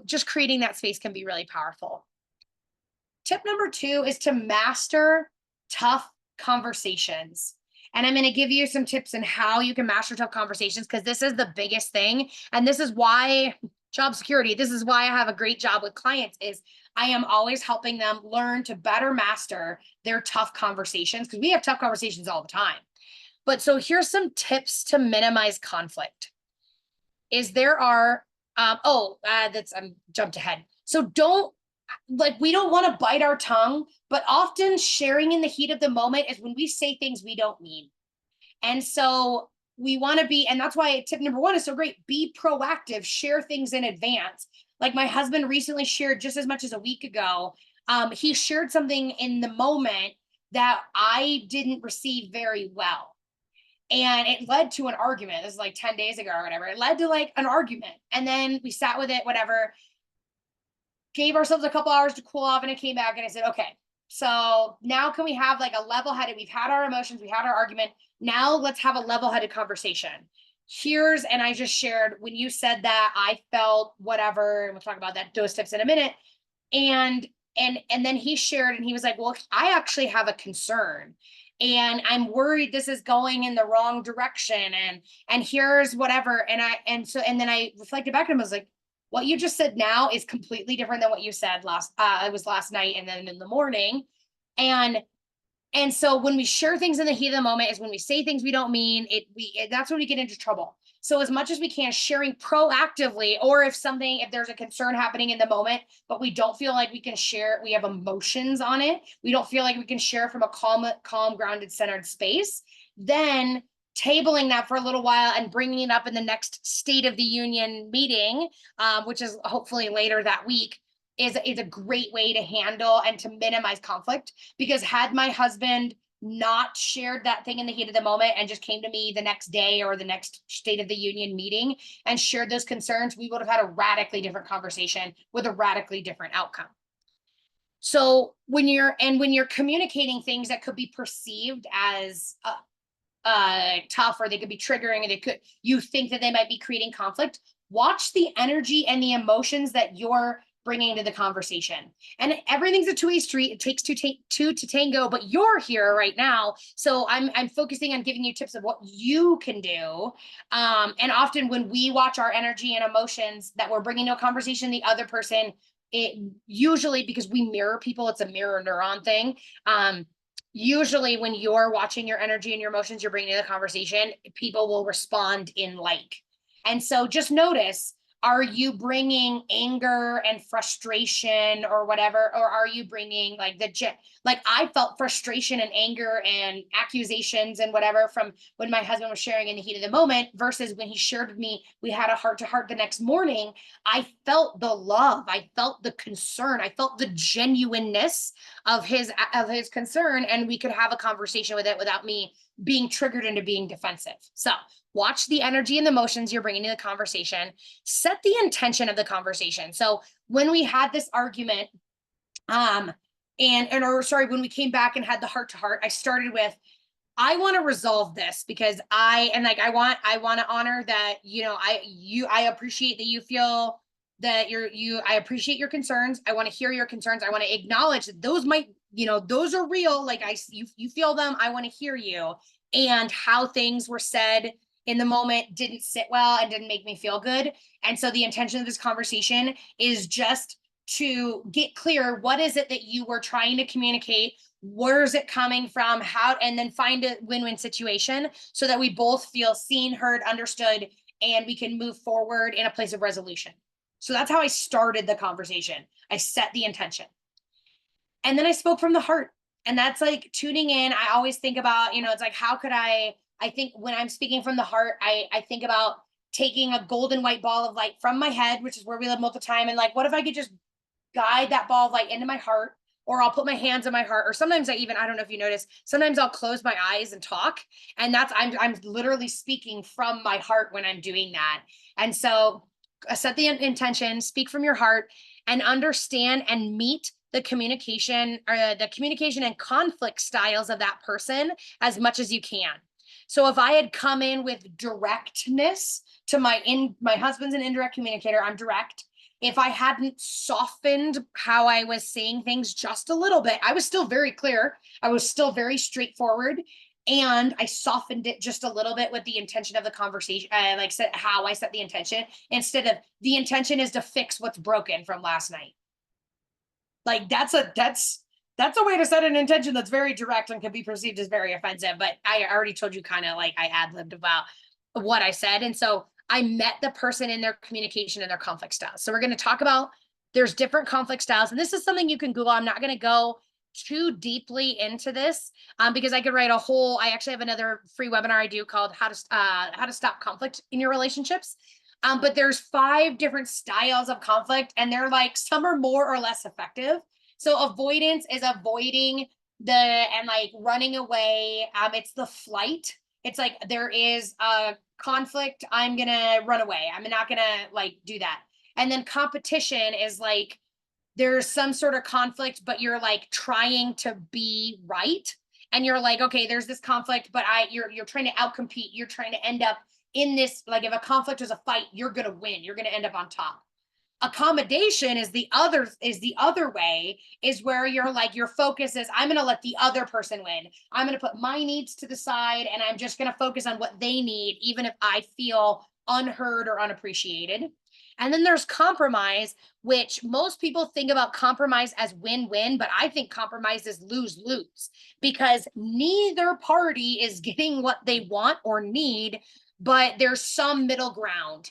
just creating that space can be really powerful. Tip number 2 is to master tough conversations. And I'm going to give you some tips on how you can master tough conversations, because this is the biggest thing. And this is why job security, this is why I have a great job with clients, is I am always helping them learn to better master their tough conversations, because we have tough conversations all the time. But so here's some tips to minimize conflict. Is there are, I'm jumped ahead. So we don't want to bite our tongue, but often sharing in the heat of the moment is when we say things we don't mean. And so we want to be, and that's why tip number 1 is so great. Be proactive, share things in advance. Like my husband recently shared just as much as a week ago. He shared something in the moment that I didn't receive very well. And it led to an argument. This is like 10 days ago or whatever. It led to like an argument. And then we sat with it, whatever, gave ourselves a couple hours to cool off, and it came back and I said, okay, so now can we have like a level-headed, we've had our emotions, we had our argument. Now let's have a level-headed conversation. And I just shared, when you said that, I felt whatever, and we'll talk about those tips in a minute. And then he shared, and he was like, well, I actually have a concern, and I'm worried this is going in the wrong direction. And here's whatever. And then I reflected back and I was like, what you just said now is completely different than what you said it was last night and then in the morning. And so when we share things in the heat of the moment is when we say things we don't mean. That's when we get into trouble. So as much as we can, sharing proactively, or if there's a concern happening in the moment, but we don't feel like we can share, we have emotions on it, we don't feel like we can share from a calm, grounded, centered space, then tabling that for a little while and bringing it up in the next State of the Union meeting, which is hopefully later that week, is a great way to handle and to minimize conflict. Because had my husband not shared that thing in the heat of the moment and just came to me the next day or the next State of the Union meeting and shared those concerns, we would have had a radically different conversation with a radically different outcome. So when you're communicating things that could be perceived as tough, or they could be triggering, and you think that they might be creating conflict, watch the energy and the emotions that you're bringing to the conversation. And everything's a two-way street. It takes two to tango, but you're here right now. So I'm focusing on giving you tips of what you can do. And often when we watch our energy and emotions that we're bringing to a conversation, the other person, it usually, because we mirror people, it's a mirror neuron thing. Usually when you're watching your energy and your emotions you're bringing to the conversation, people will respond in like. And so just notice, are you bringing anger and frustration or whatever? Or are you bringing like I felt frustration and anger and accusations and whatever from when my husband was sharing in the heat of the moment, versus when he shared with me, we had a heart to heart the next morning. I felt the love. I felt the concern. I felt the genuineness of his concern. And we could have a conversation with it without me being triggered into being defensive. So watch the energy and the emotions you're bringing to the conversation. Set the intention of the conversation. So when we had this argument, when we came back and had the heart to heart, I started with, I want to resolve this because I want to honor that, I appreciate that you feel that I appreciate your concerns. I want to hear your concerns. I want to acknowledge that those might, those are real. Like you feel them. I want to hear you. and how things were said in the moment didn't sit well and didn't make me feel good. And so the intention of this conversation is just to get clear, what is it that you were trying to communicate? Where's it coming from? How, and then find a win-win situation so that we both feel seen, heard, understood, and we can move forward in a place of resolution. So that's how I started the conversation. I set the intention. And then I spoke from the heart. And that's like tuning in. I always think about, it's like, how could I think when I'm speaking from the heart, I think about taking a golden white ball of light from my head, which is where we live most of the time. And like, what if I could just guide that ball of light into my heart, or I'll put my hands on my heart, or sometimes I don't know if you notice, sometimes I'll close my eyes and talk. And I'm literally speaking from my heart when I'm doing that. And so set the intention, speak from your heart, and understand and meet the communication and conflict styles of that person as much as you can. So if I had come in with directness to my husband's an indirect communicator, I'm direct. If I hadn't softened how I was saying things just a little bit, I was still very clear. I was still very straightforward. And I softened it just a little bit with the intention of the conversation. I said how I set the intention instead of the intention is to fix what's broken from last night. Like that's a way to set an intention that's very direct and can be perceived as very offensive. But I already told you kind of like I ad-libbed about what I said. And so I met the person in their communication and their conflict styles. So we're going to talk about there's different conflict styles. And this is something you can Google. I'm not going to go too deeply into this because I could write I actually have another free webinar I do called how to stop conflict in your relationships. But there's 5 different styles of conflict, and they're like, some are more or less effective. So avoidance is avoiding and like running away. It's the flight. It's like there is a conflict, I'm gonna run away. I'm not gonna like do that. And then competition is like there's some sort of conflict, but you're like trying to be right. And you're like, okay, there's this conflict, but you're trying to outcompete. You're trying to end up in this, like if a conflict is a fight, you're gonna win. You're gonna end up on top. Accommodation is the other way, is where you're like, your focus is, I'm going to let the other person win. I'm going to put my needs to the side and I'm just going to focus on what they need, even if I feel unheard or unappreciated. And then there's compromise, which most people think about compromise as win-win, but I think compromise is lose-lose because neither party is getting what they want or need, but there's some middle ground.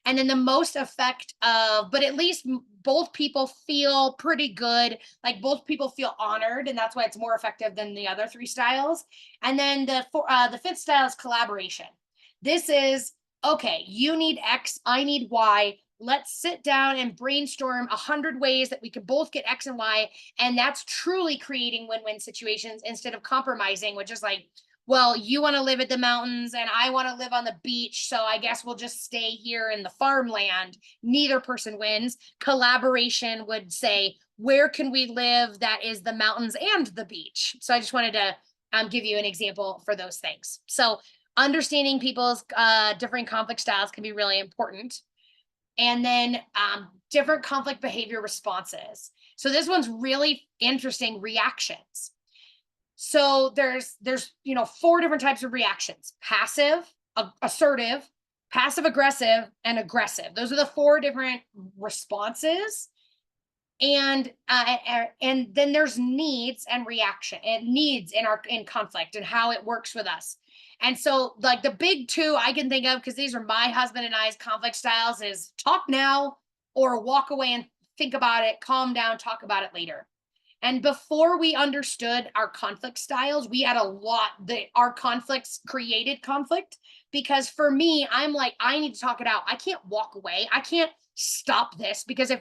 And then the most but at least both people feel pretty good. Like both people feel honored, and that's why it's more effective than the other 3 styles. And then the 5th style is collaboration. This is, okay, you need X, I need Y. Let's sit down and brainstorm 100 ways that we could both get X and Y. And that's truly creating win-win situations instead of compromising, which is like, well, you want to live at the mountains and I want to live on the beach. So I guess we'll just stay here in the farmland. Neither person wins. Collaboration would say, where can we live that is the mountains and the beach? So I just wanted to give you an example for those things. So understanding people's different conflict styles can be really important. And then different conflict behavior responses. So this one's really interesting, reactions. So there's 4 different types of reactions: passive, assertive, passive aggressive, and aggressive. Those are the 4 different responses. And then there's needs and reaction, and needs in conflict and how it works with us. And so like the big 2 I can think of, because these are my husband and I's conflict styles, is talk now or walk away and think about it, calm down, talk about it later. And before we understood our conflict styles, we had our conflicts created conflict, because for me, I'm like, I need to talk it out. I can't walk away. I can't stop this, because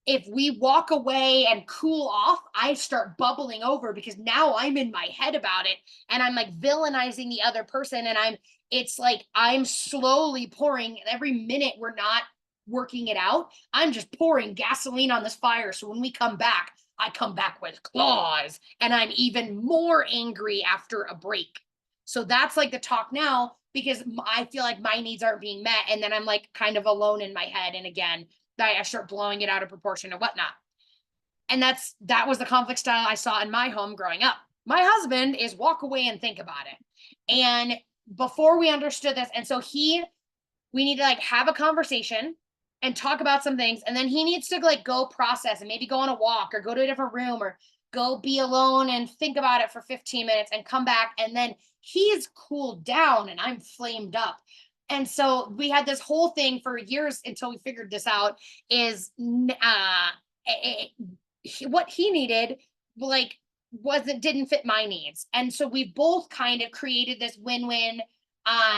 if we walk away and cool off, I start bubbling over because now I'm in my head about it and I'm like villainizing the other person. And it's like, I'm slowly pouring every minute we're not working it out. I'm just pouring gasoline on this fire. So when we come back, I come back with claws and I'm even more angry after a break. So that's like the talk now, because I feel like my needs aren't being met. And then I'm like kind of alone in my head. And again, I start blowing it out of proportion and whatnot. And that was the conflict style I saw in my home growing up. My husband is walk away and think about it. And before we understood this, and so we need to like have a conversation and talk about some things. And then he needs to like go process and maybe go on a walk or go to a different room or go be alone and think about it for 15 minutes and come back. And then he's cooled down and I'm flamed up. And so we had this whole thing for years until we figured this out is what he needed, like, didn't fit my needs. And so we both kind of created this win-win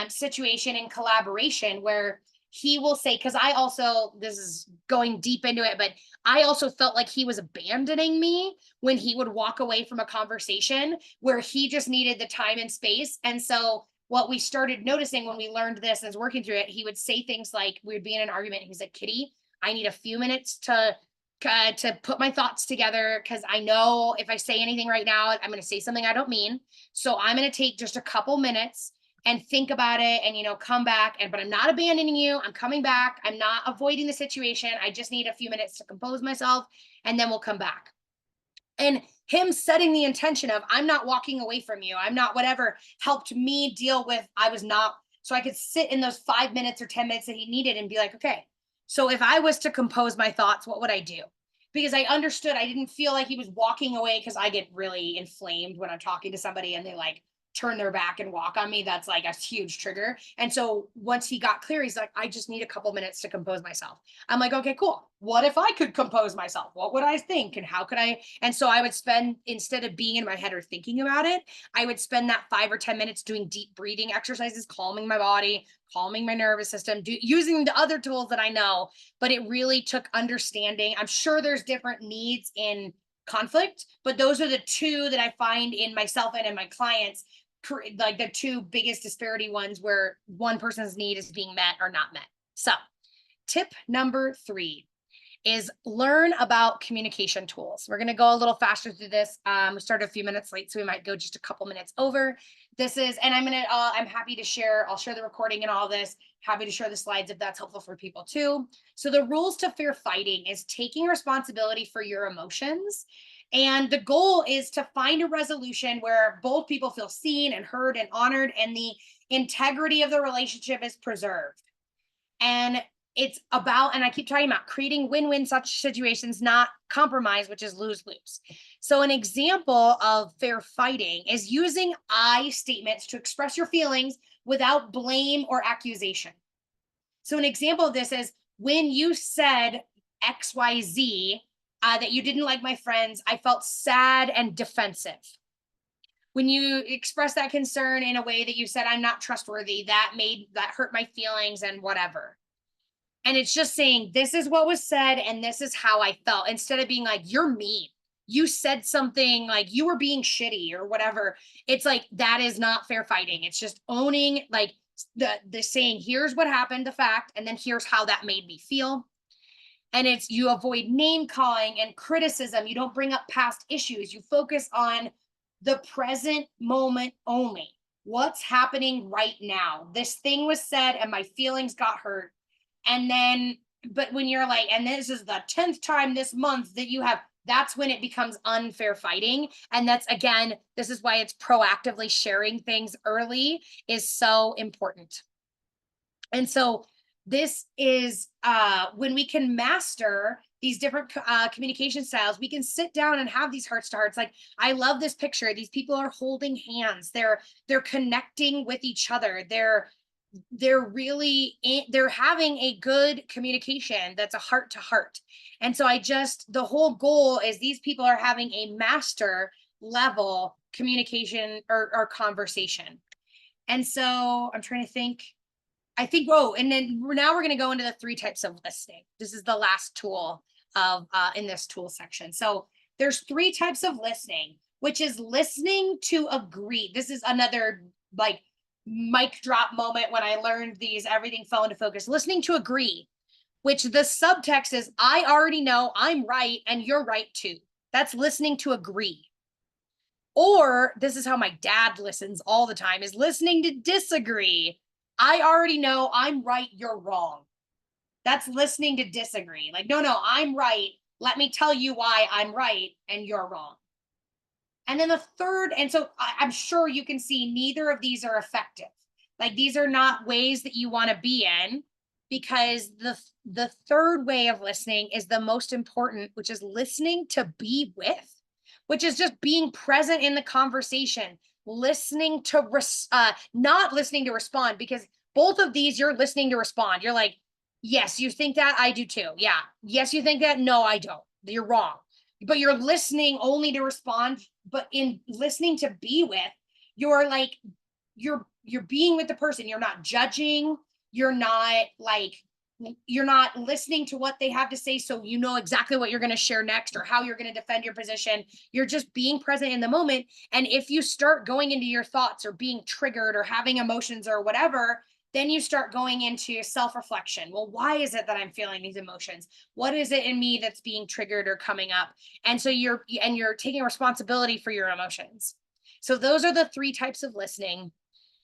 situation in collaboration where he will say, because I also, this is going deep into it, but I also felt like he was abandoning me when he would walk away from a conversation where he just needed the time and space. And so what we started noticing when we learned this and was working through it, he would say things like, we would be in an argument. He's like, Kitty, I need a few minutes to put my thoughts together because I know if I say anything right now, I'm going to say something I don't mean. So I'm going to take just a couple minutes and think about it and, come back. But I'm not abandoning you. I'm coming back. I'm not avoiding the situation. I just need a few minutes to compose myself and then we'll come back. And him setting the intention of, I'm not walking away from you. I'm not whatever, helped me deal with, so I could sit in those 5 minutes or 10 minutes that he needed and be like, okay, so if I was to compose my thoughts, what would I do? Because I understood, I didn't feel like he was walking away because I get really inflamed when I'm talking to somebody and they like turn their back and walk on me. That's like a huge trigger. And so once he got clear, he's like, I just need a couple minutes to compose myself. I'm like, okay, cool. What if I could compose myself? What would I think? And how could I? And so I would spend, instead of being in my head or thinking about it, I would spend that 5 or 10 minutes doing deep breathing exercises, calming my body, calming my nervous system, using the other tools that I know. But it really took understanding. I'm sure there's different needs in conflict, but those are the two that I find in myself and in my clients, like the two biggest disparity ones where one person's need is being met or not met. So tip number 3 is learn about communication tools. We're going to go a little faster through this. We started a few minutes late, so we might go just a couple minutes over. This is, and I'm happy to share, I'll share the recording and all this, happy to share the slides if that's helpful for people too. So the rules to fair fighting is taking responsibility for your emotions. And the goal is to find a resolution where both people feel seen and heard and honored and the integrity of the relationship is preserved. And it's about, and I keep talking about creating win-win such situations, not compromise, which is lose-lose. So an example of fair fighting is using I statements to express your feelings without blame or accusation. So an example of this is when you said XYZ, that you didn't like my friends, I felt sad and defensive. When you express that concern in a way that you said, I'm not trustworthy, that hurt my feelings and whatever. And it's just saying, this is what was said and this is how I felt, instead of being like, you're mean. You said something like you were being shitty or whatever. It's like, that is not fair fighting. It's just owning like the saying, here's what happened, the fact, and then here's how that made me feel. And it's, you avoid name calling and criticism. You don't bring up past issues. You focus on the present moment only. What's happening right now? This thing was said and my feelings got hurt. And then, but when you're like, and this is the 10th time this month that you have, that's when it becomes unfair fighting. And that's, again, this is why it's proactively sharing things early is so important. And so this is when we can master these different communication styles, we can sit down and have these hearts to hearts. Like, I love this picture. These people are holding hands. They're connecting with each other. They're really they're having a good communication that's a heart to heart. And so the whole goal is these people are having a master level communication or conversation. And so I'm trying to think. And then now we're going to go into the 3 types of listening. This is the last tool of in this tool section. So there's 3 types of listening, which is listening to agree. This is another like mic drop moment when I learned these, everything fell into focus. Listening to agree, which the subtext is, I already know I'm right and you're right too. That's listening to agree. Or this is how my dad listens all the time, is listening to disagree. I already know I'm right, you're wrong. That's listening to disagree. Like, no, I'm right. Let me tell you why I'm right and you're wrong. And then the third, and so I'm sure you can see neither of these are effective. Like these are not ways that you want to be in, because the third way of listening is the most important, which is listening to be with, which is just being present in the conversation, listening to not listening to respond, because both of these you're listening to respond. You're like, yes, you think that, I do too. Yeah. Yes, you think that. No, I don't. You're wrong. But you're listening only to respond. But in listening to be with, you're like, you're being with the person. You're not judging. You're not like, you're not listening to what they have to say, so you know exactly what you're going to share next or how you're going to defend your position. You're just being present in the moment. And if you start going into your thoughts or being triggered or having emotions or whatever, then you start going into self-reflection. Well, why is it that I'm feeling these emotions? What is it in me that's being triggered or coming up? And so you're taking responsibility for your emotions. So those are the three types of listening.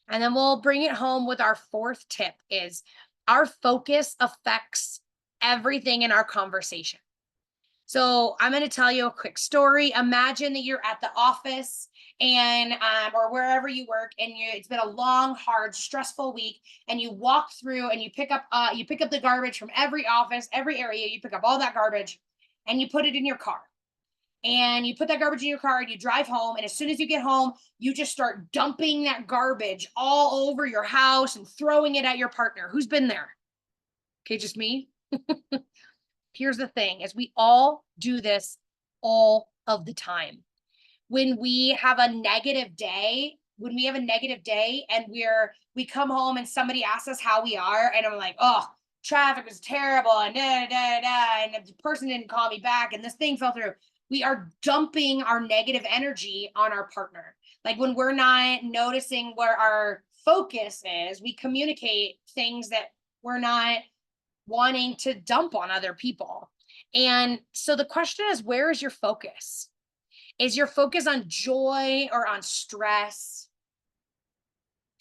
And then we'll bring it home with our fourth tip is our focus affects everything in our conversation. So I'm going to tell you a quick story. Imagine that you're at the office and or wherever you work, and it's been a long, hard, stressful week, and you walk through and you pick up the garbage from every office, every area. You pick up all that garbage and you put it in your car. And you put that garbage in your car and you drive home. And as soon as you get home, you just start dumping that garbage all over your house and throwing it at your partner. Who's been there? Okay, just me. Here's the thing is we all do this all of the time. When we have a negative day, and we come home and somebody asks us how we are, and I'm like, oh, traffic was terrible, and and the person didn't call me back, and this thing fell through. We are dumping our negative energy on our partner. Like when we're not noticing where our focus is, we communicate things that we're not wanting to dump on other people. And so the question is, where is your focus? Is your focus on joy or on stress?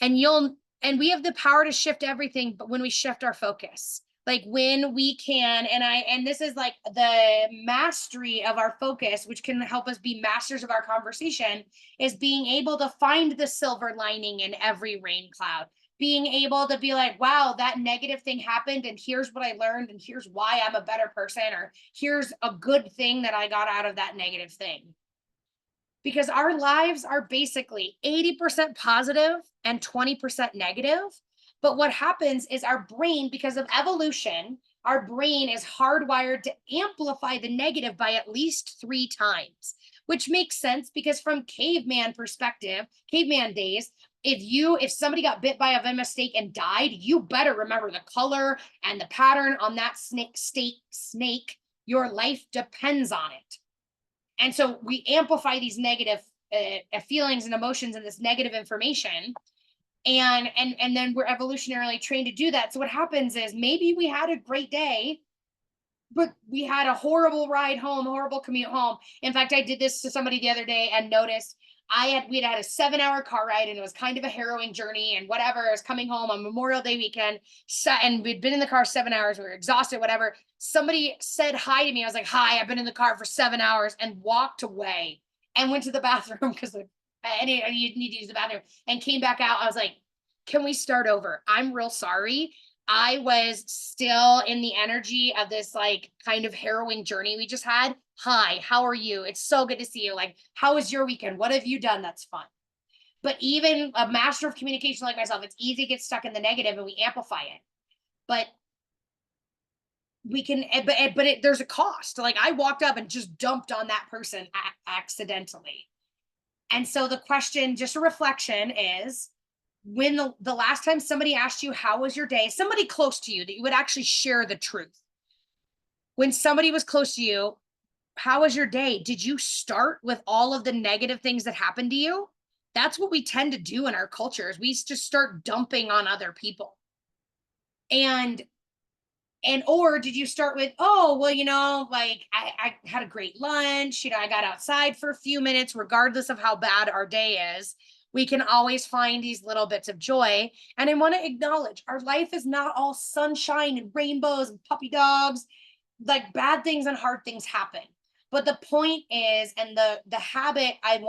And we have the power to shift everything, but when we shift our focus, like when we can, and this is like the mastery of our focus, which can help us be masters of our conversation, is being able to find the silver lining in every rain cloud, being able to be like, wow, that negative thing happened, and here's what I learned, and here's why I'm a better person, or here's a good thing that I got out of that negative thing. Because our lives are basically 80% positive and 20% negative. But what happens is our brain, because of evolution, our brain is hardwired to amplify the negative by at least 3 times, which makes sense because from caveman perspective, caveman days, if somebody got bit by a venomous snake and died, you better remember the color and the pattern on that snake. Your life depends on it. And so we amplify these negative feelings and emotions and this negative information. And then we're evolutionarily trained to do that. So what happens is maybe we had a great day, but we had a horrible ride home, horrible commute home. In fact, I did this to somebody the other day and noticed we'd had a 7-hour car ride, and it was kind of a harrowing journey and whatever. I was coming home on Memorial Day weekend, and we'd been in the car 7 hours. We were exhausted, whatever. Somebody said hi to me. I was like, hi, I've been in the car for 7 hours, and walked away and went to the bathroom because I need to use the bathroom, and came back out. I was like, can we start over? I'm real sorry. I was still in the energy of this like kind of harrowing journey we just had. Hi, how are you? It's so good to see you. Like, how was your weekend? What have you done that's fun? But even a master of communication like myself, it's easy to get stuck in the negative and we amplify it. But we can, there's a cost. Like I walked up and just dumped on that person accidentally. And so the question, just a reflection, is when the last time somebody asked you, how was your day? Somebody close to you that you would actually share the truth. When somebody was close to you, how was your day? Did you start with all of the negative things that happened to you? That's what we tend to do in our cultures. We just start dumping on other people. Or did you start with, oh, well, like I had a great lunch, I got outside for a few minutes, regardless of how bad our day is. We can always find these little bits of joy. And I want to acknowledge our life is not all sunshine and rainbows and puppy dogs. Like bad things and hard things happen. But the point is, and the habit I'm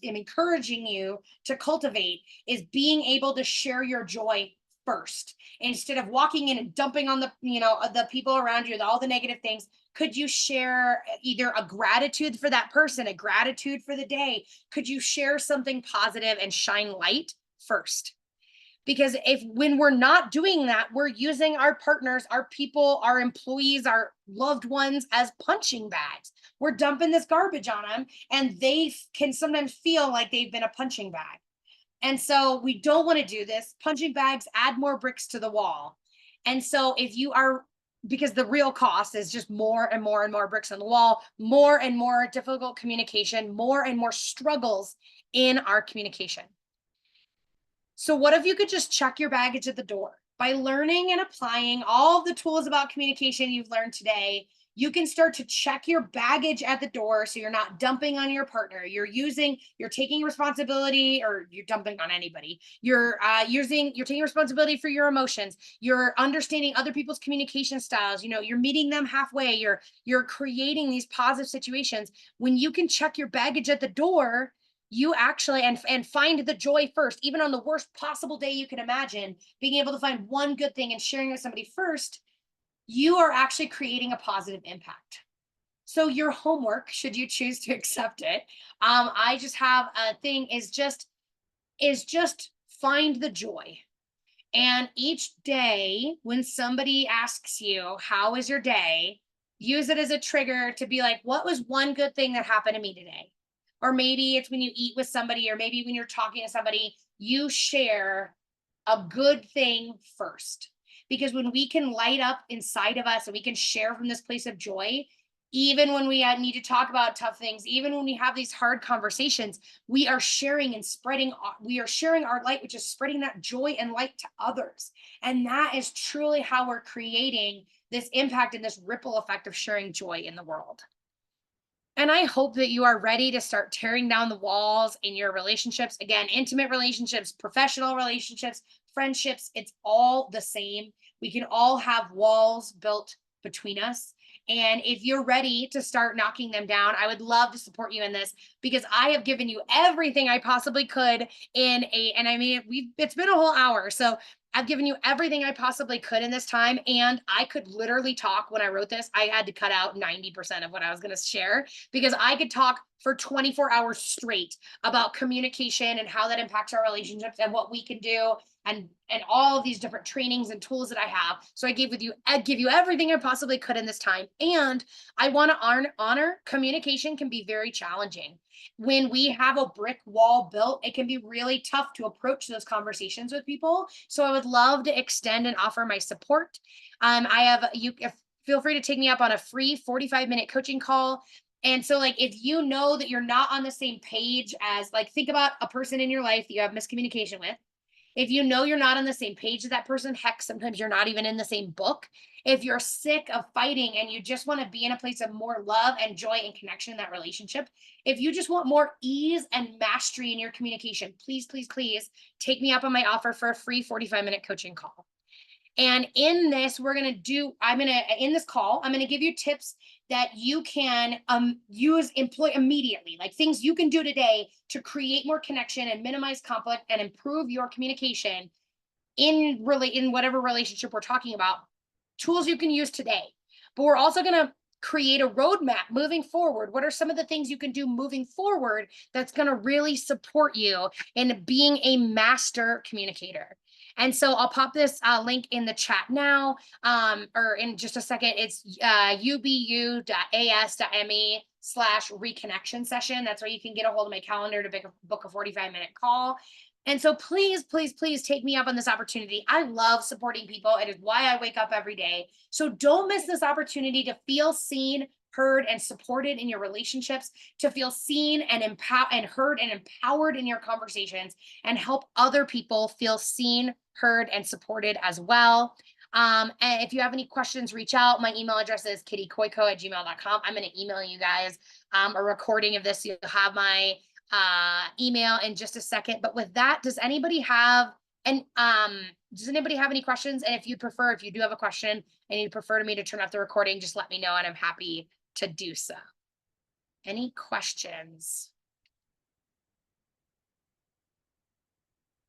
encouraging you to cultivate is being able to share your joy first instead of walking in and dumping on the people around you, all the negative things. Could you share either a gratitude for that person, a gratitude for the day? Could you share something positive and shine light first? Because if when we're not doing that, we're using our partners, our people, our employees, our loved ones as punching bags. We're dumping this garbage on them, and they can sometimes feel like they've been a punching bag. And so we don't want to do this. Punching bags add more bricks to the wall. And so if you are, because the real cost is just more and more and more bricks on the wall, more and more difficult communication, more and more struggles in our communication. So what if you could just check your baggage at the door? By learning and applying all the tools about communication you've learned today, you can start to check your baggage at the door so you're not dumping on your partner. You're taking responsibility, or you're dumping on anybody. You're taking responsibility for your emotions. You're understanding other people's communication styles. You're meeting them halfway. You're creating these positive situations. When you can check your baggage at the door, you actually and find the joy first, even on the worst possible day you can imagine, being able to find one good thing and sharing with somebody first, you are actually creating a positive impact. So your homework, should you choose to accept it, I just have a thing is just find the joy. And each day when somebody asks you, how is your day? Use it as a trigger to be like, what was one good thing that happened to me today? Or maybe it's when you eat with somebody, or maybe when you're talking to somebody, you share a good thing first. Because when we can light up inside of us and we can share from this place of joy, even when we need to talk about tough things, even when we have these hard conversations, we are sharing and we are sharing our light, which is spreading that joy and light to others. And that is truly how we're creating this impact and this ripple effect of sharing joy in the world. And I hope that you are ready to start tearing down the walls in your relationships. Again, intimate relationships, professional relationships, friendships, it's all the same. We can all have walls built between us. And if you're ready to start knocking them down, I would love to support you in this, because I have given you everything I possibly could and I mean, it's been a whole hour. So I've given you everything I possibly could in this time. And I could literally talk. When I wrote this, I had to cut out 90% of what I was going to share, because I could talk for 24 hours straight about communication and how that impacts our relationships and what we can do, and all of these different trainings and tools that I have. So I'd give you everything I possibly could in this time. And I want to honor communication can be very challenging. When we have a brick wall built, it can be really tough to approach those conversations with people. So I would love to extend and offer my support. Feel free to take me up on a free 45-minute coaching call. And so, like, if you know that you're not on the same page as, like, think about a person in your life that you have miscommunication with. If you know you're not on the same page as that person, heck, sometimes you're not even in the same book. If you're sick of fighting and you just want to be in a place of more love and joy and connection in that relationship, if you just want more ease and mastery in your communication, please, please, please take me up on my offer for a free 45-minute coaching call. And in this, in this call, I'm going to give you tips that you can employ immediately, like things you can do today to create more connection and minimize conflict and improve your communication in whatever relationship we're talking about. Tools you can use today. But we're also going to create a roadmap moving forward. What are some of the things you can do moving forward that's going to really support you in being a master communicator? And so I'll pop this link in the chat now, or in just a second. It's ubu.as.me/reconnection session. That's where you can get a hold of my calendar to book a 45-minute call. And so please, please, please take me up on this opportunity. I love supporting people. It is why I wake up every day. So don't miss this opportunity to feel seen, heard, and supported in your relationships, to feel seen and heard and empowered in your conversations, and help other people feel seen, heard, and supported as well. And if you have any questions, reach out. My email address is kittykoiko@gmail.com. I'm going to email you guys a recording of this. You'll have my email in just a second. But with that, does anybody have any questions? And if you do have a question and you prefer me to turn off the recording, just let me know and I'm happy to do so. Any questions?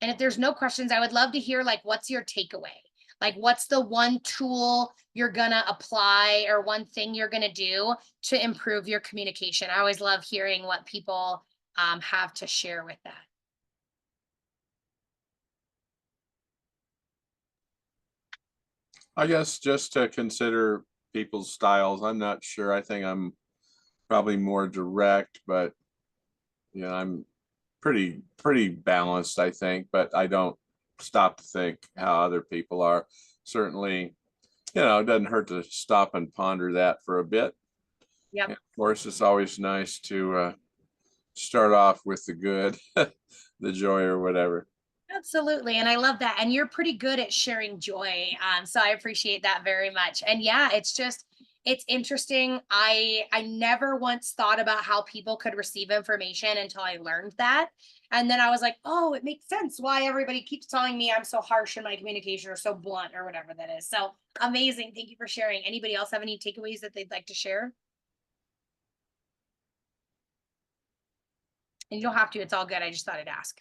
And if there's no questions, I would love to hear, like, what's your takeaway? Like, what's the one tool you're gonna apply or one thing you're gonna do to improve your communication? I always love hearing what people have to share with that. I guess just to consider people's styles. I'm not sure. I think I'm probably more direct, but I'm pretty balanced, I think, but I don't stop to think how other people are. Certainly, it doesn't hurt to stop and ponder that for a bit. Yep. And of course, it's always nice to start off with the good, the joy or whatever. Absolutely. And I love that. And you're pretty good at sharing joy. So I appreciate that very much. And yeah, it's interesting. I never once thought about how people could receive information until I learned that. And then I was like, oh, it makes sense why everybody keeps telling me I'm so harsh in my communication or so blunt or whatever that is. So amazing. Thank you for sharing. Anybody else have any takeaways that they'd like to share? And you don't have to, it's all good. I just thought I'd ask.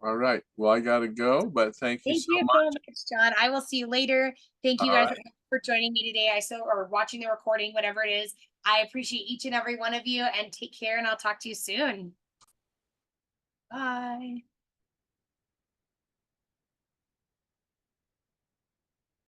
All right. Well, I got to go, but thank you Thank so you so much. much, John. I will see you later. Thank you All guys right. for joining me today. Or watching the recording, whatever it is. I appreciate each and every one of you, and take care, and I'll talk to you soon. Bye.